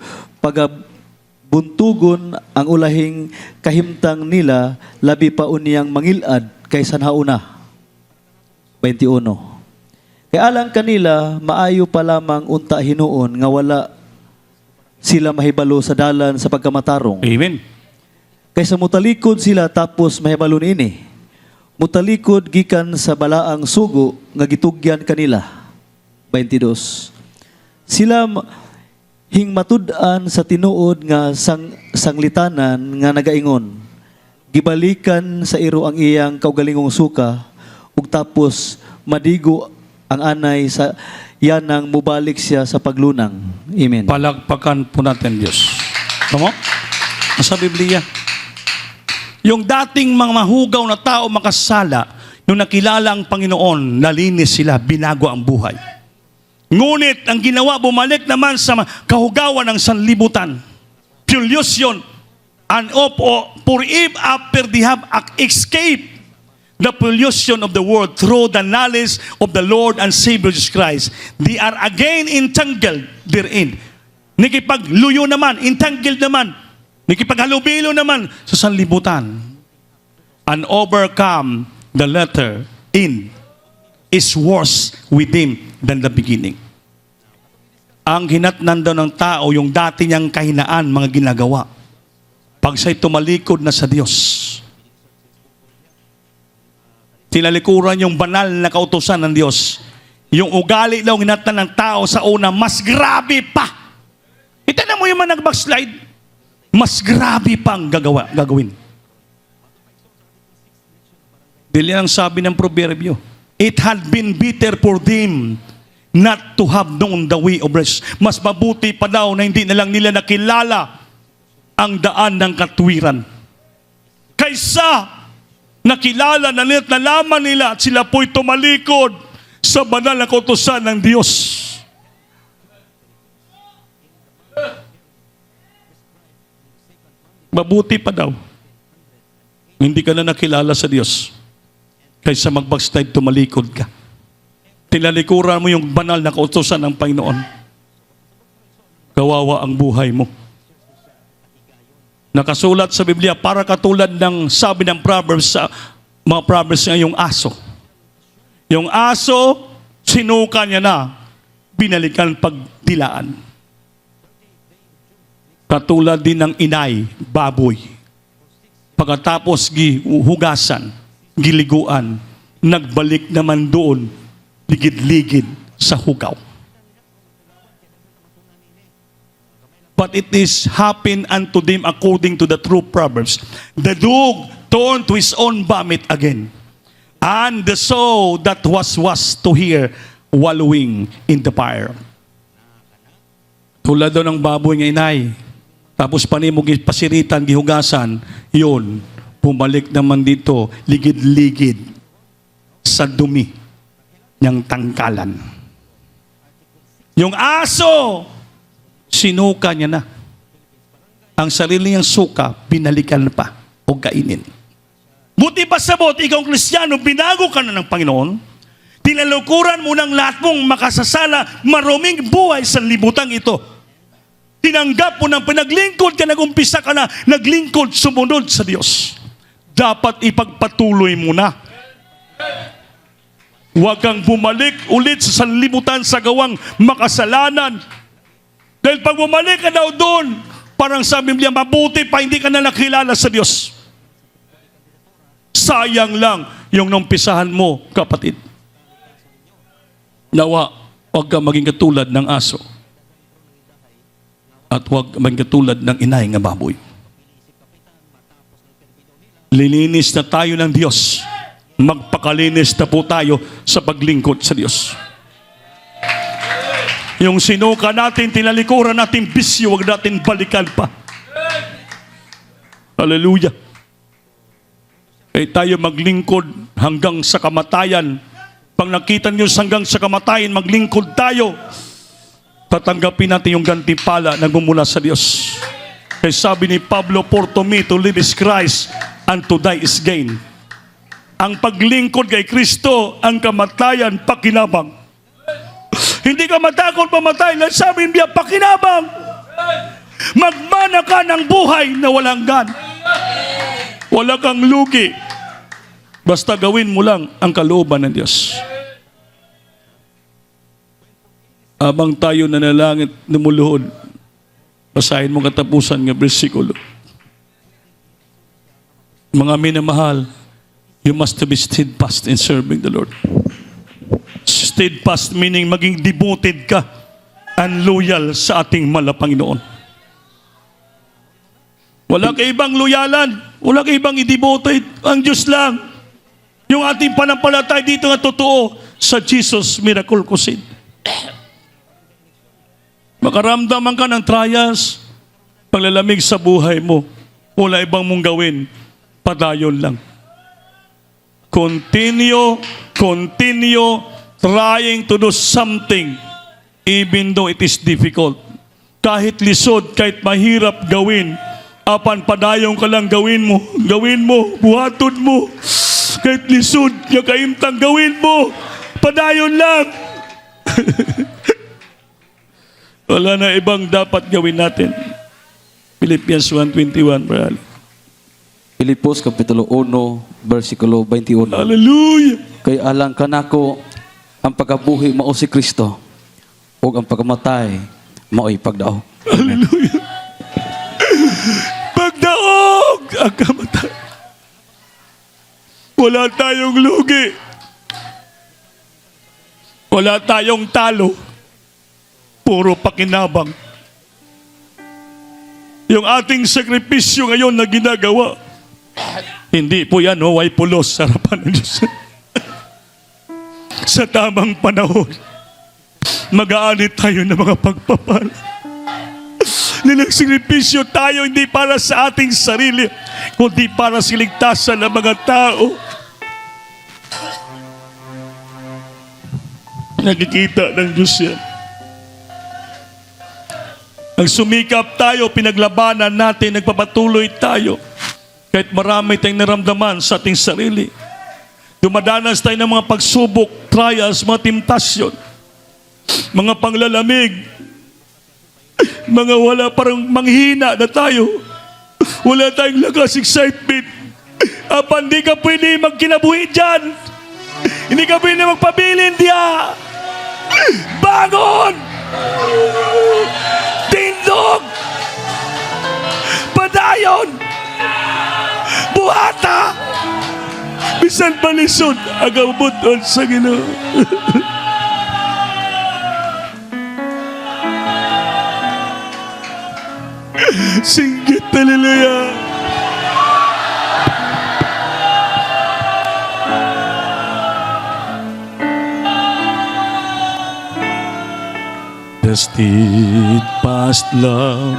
buntugon ang ulahing kahimtang nila labi pa uniyang mangilad kaysa nauna. 21. Kaya alang kanila maayo pa lamang unta hinuon nga wala sila mahibalo sa dalan sa pagkamatarong. Amen. Kaysa mutalikod sila tapos mahibalo nini. Mutalikod gikan sa balaang sugo nga gitugyan kanila. 22. Sila hingmatud-an sa tinuod nga sanglitanan nga nagaingon. Gibalikan sa iro ang iyang kaugalingong suka ug tapos madigo ang anay sa yanang mubalik siya sa paglunang. Amen. Palagpakan po natin Diyos. Tama? Sa Biblia. Yung dating mga mahugaw na tao makasala, nung nakilala ang Panginoon, nalinis sila, binago ang buhay. Ngunit ang ginawa, bumalik naman sa kahugawan ng sanlibutan. Pollution. And for if after they have escaped the pollution of the world through the knowledge of the Lord and Savior Jesus Christ, they are again entangled therein. Nikipagluyo naman, entangled naman, nikipaghalubilo naman sa sanlibutan. And overcome the letter in is worse with him than the beginning. Ang hinatnan daw ng tao, yung dati niyang kahinaan, mga ginagawa. Pag siya'y tumalikod na sa Diyos, tinalikuran yung banal na kautusan ng Diyos. Yung ugali daw hinatnan ng tao sa una, mas grabe pa. Itanan mo yung mga nag-backslide, mas grabe pang gagawin. Dili ang sabi ng proverbio, it had been better for them not to have known the way of rest. Mas mabuti pa daw na hindi na lang nila nakilala ang daan ng katwiran. Kaysa nakilala na nila at nalaman nila at sila po'y tumalikod sa banal na kautusan ng Diyos. Mabuti pa daw. Hindi ka na nakilala sa Diyos. Kaysa mag-backslide, tumalikod ka. Tinalikuran mo yung banal na kautusan ng Panginoon. Kawawa ang buhay mo. Nakasulat sa Biblia, para katulad ng sabi ng Proverbs, sa mga Proverbs nga yung aso. Yung aso, sinuka niya na, binalikan pagdilaan. Katulad din ng inay, baboy. Pagkatapos hugasan, giliguan, nagbalik naman doon, ligid-ligid sa hugaw. But it is happened unto them according to the true Proverbs. The dog turned to his own vomit again, and the sow that was to hear wallowing in the fire. Tulad daw ng baboy nga inay, tapos panimog pasiritan, gihugasan, yun, bumalik naman dito, ligid-ligid sa dumi niyang tangkalan. Yung aso, sinuka niya na. Ang sarili niyang suka, binalikan pa o kainin. Buti pa sabot, ikaw Kristiyano, binago ka na ng Panginoon, tinalukuran mo ng lahat mong makasasala, maruming buhay sa libutang ito. Tinanggap mo ng pinaglingkod ka, nagumpisa ka na, naglingkod, sumunod sa Diyos. Dapat ipagpatuloy mo na. Huwag kang bumalik ulit sa sanlibutan sa gawang makasalanan. Dahil pag bumalik ka daw doon, parang sa Biblia, mabuti pa hindi ka na nakilala sa Diyos. Sayang lang yung numpisahan mo, kapatid. Nawa, huwag kang maging katulad ng aso. At huwag maging katulad ng inay nga baboy. Lilinis na tayo ng Diyos. Magpakalinis na po tayo sa paglingkod sa Diyos. Yung sinuka natin, tinalikuran natin bisyo, huwag natin balikan pa. Hallelujah. Tayo maglingkod hanggang sa kamatayan. Pag nakita niyo hanggang sa kamatayan, maglingkod tayo. Tatanggapin natin yung gantimpala na gumula sa Diyos. Kaya sabi ni Pablo, for to me to live is Christ, and to die is gain. Ang paglingkod kay Kristo, ang kamatayan, pakinabang. Hindi ka matakot mamatay, lang sabi niya, pakinabang. Magmana ka ng buhay na walang gan. Wala kang lugi. Basta gawin mo lang ang kalooban ng Diyos. Abang tayo nanalangit, lumuluhod, basahin mo katapusan ng bersikulo. Mga minamahal, you must be steadfast in serving the Lord. Steadfast meaning maging devoted ka and loyal sa ating malapanginoon. Wala kang ibang loyalan, wala kang ibang i-devoted, ang Diyos lang. Yung ating panampalatay dito nga totoo sa Jesus Miracle Crusade. Makaramdaman ka ng trials, paglalamig sa buhay mo, wala ibang mong gawin, padayon lang. Continue trying to do something even though it is difficult. Kahit lisod, kahit mahirap gawin, apan padayon ka lang gawin mo, buhaton mo. Kahit lisod, kakaimtang gawin mo, padayon lang. Wala na ibang dapat gawin natin. Philippians 1:21, brother. Filipos Kapitulo 1, versikulo 21. Hallelujah! Kay alang kanako ang pagkabuhi mao si Kristo ug ang pagkamatay mao'y pagdaog. Hallelujah! Pagdaog ang kamatay. Wala tayong lugi. Wala tayong talo. Puro pakinabang. Yung ating sakripisyo ngayon na ginagawa, hindi po yan, way pulos sa harapan ng Diyos. Sa tamang panahon, mag-aanit tayo ng mga pagpapala. Nilagsakripisyo tayo hindi para sa ating sarili, kundi para sa ligtasan ng mga tao. Nakikita ng Diyos yan. Nagsumikap tayo, pinaglabanan natin, nagpapatuloy tayo. Kahit marami tayong naramdaman sa ating sarili. Dumadanas tayo ng mga pagsubok, trials, mga temptasyon, mga panglalamig, mga wala, parang manghina na tayo. Wala tayong lakas, excitement. Apa, hindi ka pwede magkinabuhi dyan. Hindi ka pwede magpabilin diya. Bangon! Tindog! Padayon! buhata. Bisan palisod, agabuton sa Ginoo. Singgit, hallelujah. The steadfast love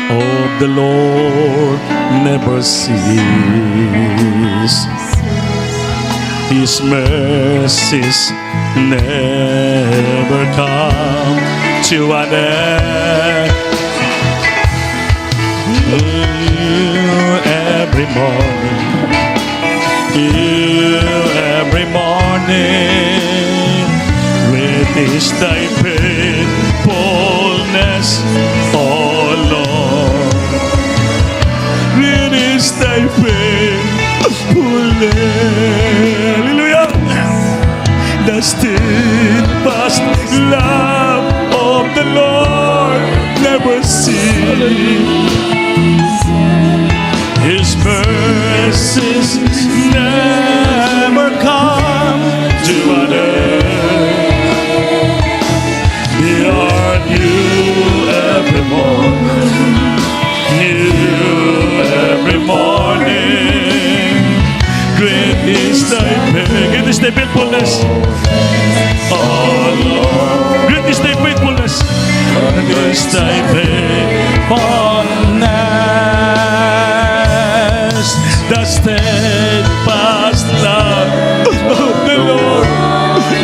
of the Lord never cease. His mercies never come to an end. Every morning, every morning, with His thy faithfulness, oh Lord. With His thy faithfulness, hallelujah. The steadfast love of the Lord never cease. His mercies never come to an end. They are new every morning, new every morning. Great is thy faithfulness, oh Lord. Great is thy faithfulness, great is thy faithfulness. The steadfast love of the Lord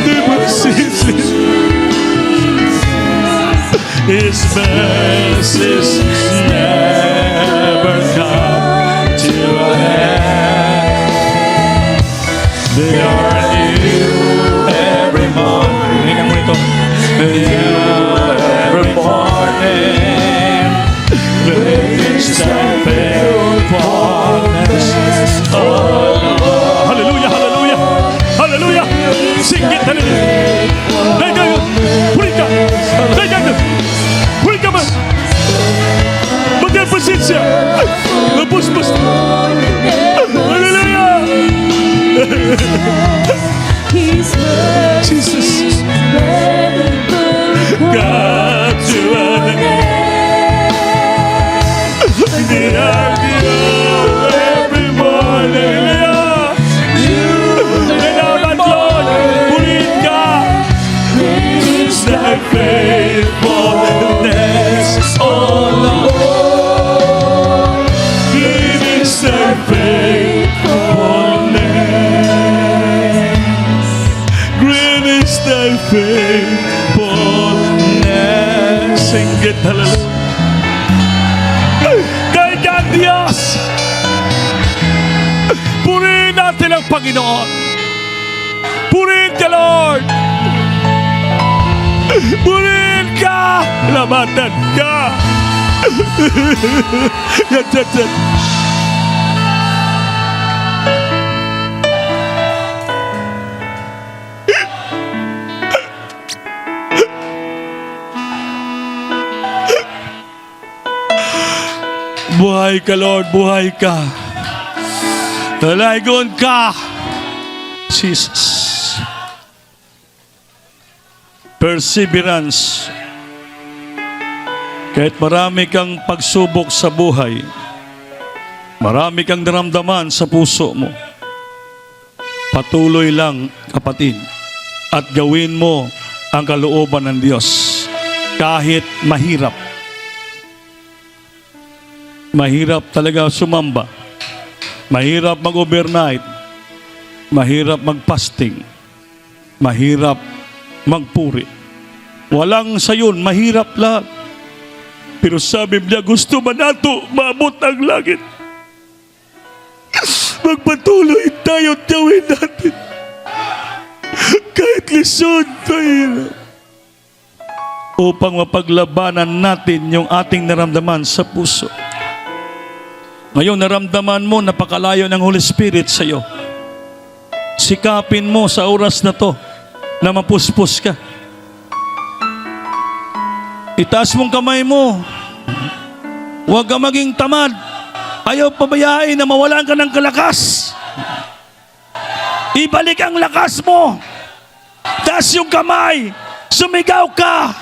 never ceases. His mercies never come to an end. They are new every morning. New every morning. Great is thy faithfulness, oh Lord. Hallelujah, hallelujah, hallelujah. Sing it, hallelujah. Puri ka, puri ka man. Magkapasit siya. Napus-pus. Hallelujah. Jesus. God to an end. They are new every morning. Salamat, Lord. Purihin ka. Is thy faithfulness, oh Lord. It is thy faithfulness. Great is thy faithfulness. Sing it, hallelujah. Kay God Diyos, purihin natin ang Panginoon. Purihin ka, Lord. Purihin ka. Lamatan ka. Yan. Buhay ka, Lord. Buhay ka. Talaygon ka. Jesus. Perseverance. Kahit marami kang pagsubok sa buhay, marami kang naramdaman sa puso mo, patuloy lang, kapatid, at gawin mo ang kalooban ng Diyos kahit mahirap. Mahirap talaga sumamba. Mahirap mag-overnight. Mahirap mag-fasting. Mahirap magpuri. Walang sayon, mahirap lahat. Pero sa Biblia, gusto man nato maabot ang langit. Magpatuloy tayo at gawin natin. Kahit lisod, mahirap. Upang mapaglabanan natin yung ating naramdaman sa puso. Ngayon, naramdaman mo, napakalayo ng Holy Spirit sa iyo. Sikapin mo sa oras na to na mapuspos ka. Itaas mong kamay mo. Huwag ka maging tamad. Ayaw pabayain na mawalan ka ng kalakas. Ibalik ang lakas mo. Taas yung kamay. Sumigaw ka.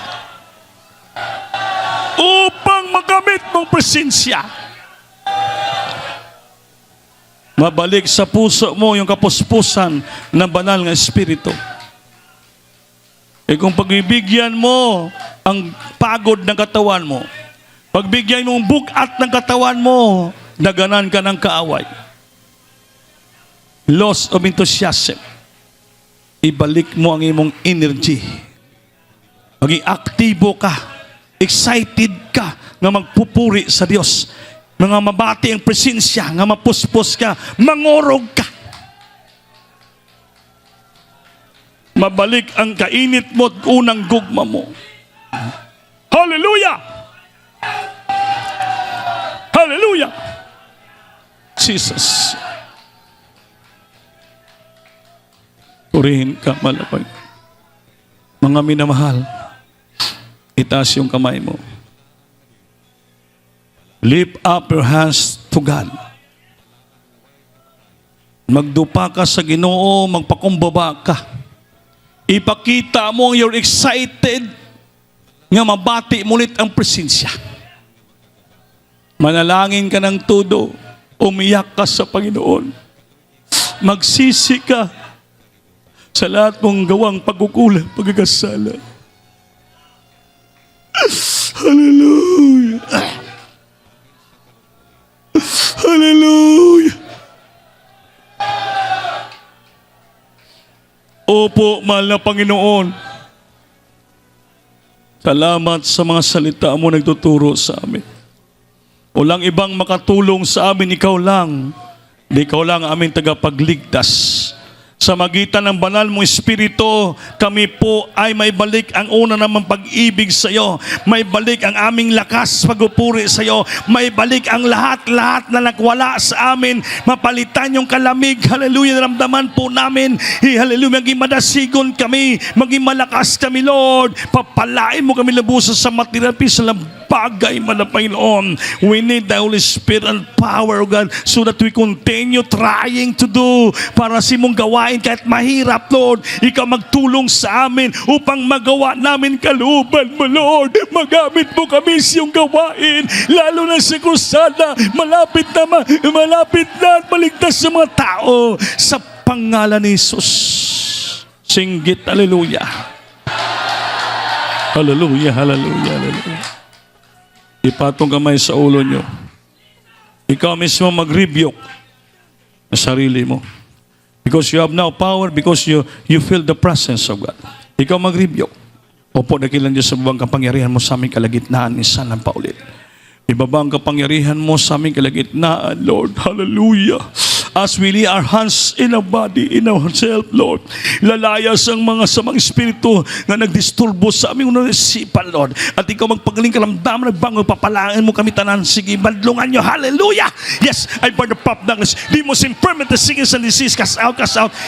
Upang magamit mong presensya. Mabalik sa puso mo yung kapuspusan ng banal ng Espiritu. Kung pagbibigyan mo ang pagod ng katawan mo, pagbigyan mo ang bugat ng katawan mo, daganan ka ng kaaway. Loss of enthusiasm. Ibalik mo ang imong energy. Maging aktibo ka. Excited ka nga magpupuri sa Diyos. Mga mabati ang presensya, nga mapuspos ka, mangorog ka. Mabalik ang kainit mo at unang gugma mo. Hallelujah! Hallelujah! Jesus. Purihin ka, malapag. Mga minamahal, itaas yung kamay mo. Lift up your hands to God. Magdupa ka sa Ginoo, magpakumbaba ka. Ipakita mo you're excited nga mabati mulit ang presensya. Manalangin ka ng todo, umiyak ka sa Panginoon. Magsisi ka sa lahat mong gawang pagkukulang, pagkakasala. Hallelujah! Hallelujah! Opo, mahal na Panginoon. Salamat sa mga salita mo nagtuturo sa amin. Walang ibang makatulong sa amin, ikaw lang. Ikaw lang ang aming tagapagligtas. Sa magitan ng banal mong Espiritu, kami po ay may balik ang una namang pag-ibig sa iyo. May balik ang aming lakas pagpupuri sa iyo. May balik ang lahat-lahat na nagwala sa amin. Mapalitan yung kalamig. Hallelujah. Naramdaman po namin. Hallelujah. Maging madasigon kami. Maging malakas kami, Lord. Papalain mo kami labusan sa matirapi sa bagay man na Panginoon. We need the Holy Spirit and power, O God, so that we continue trying to do para si mong gawain kahit mahirap, Lord. Ikaw magtulong sa amin upang magawa namin kalooban mo, Lord. Magamit mo kami sa iyong gawain, lalo na sa krusada. Malapit na at maligtas sa mga tao sa pangalan ni Jesus. Singgit, hallelujah. Hallelujah, hallelujah, hallelujah. Ipatong kamay sa ulo nyo. Ikaw mismo mag-rebuke sa sarili mo. Because you have now power, because you feel the presence of God. Ikaw mag-rebuke. Opo, dakilan Diyos sa babang kapangyarihan mo sa aming kalagitnaan, isa ng paulit. Ibaba ang kapangyarihan mo sa aming kalagitnaan, Lord. Hallelujah. As we lay our hands in our body, in ourselves, Lord. Lalayas ang mga samang espiritu na nagdisturbo sa aming unang isipan, Lord. At ikaw magpagaling kalamdaman, nagbango, papalain mo kami tanan. Sige, bandlungan nyo. Hallelujah! Yes, I burn the pop darkness. Demons, infirmity, the sickness and disease, cast out,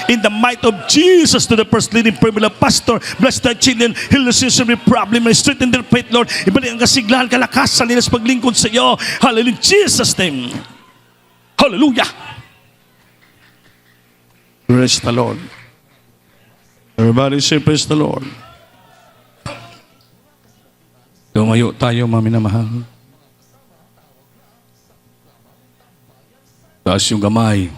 in the might of Jesus to the first leading premier pastor. Bless the children, heal the sinners, every problem, and strengthen their faith, Lord. Ibalik ang kasiglahan, kalakasan nila sa paglingkod sa iyo. Hallelujah! In Jesus' name. Hallelujah! Praise the Lord. Everybody say praise the Lord. Tumayo tayo, mga minamahal. Taas yung gamay.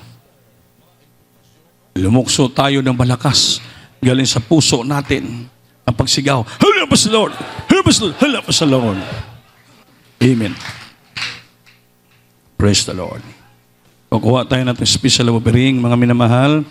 Lumukso tayo ng malakas galing sa puso natin ang pagsigaw. Hala pa sa Lord! Hala pa sa Lord! Hala pa sa Lord! Amen. Praise the Lord. Kukuha tayo natin special offering, mga minamahal.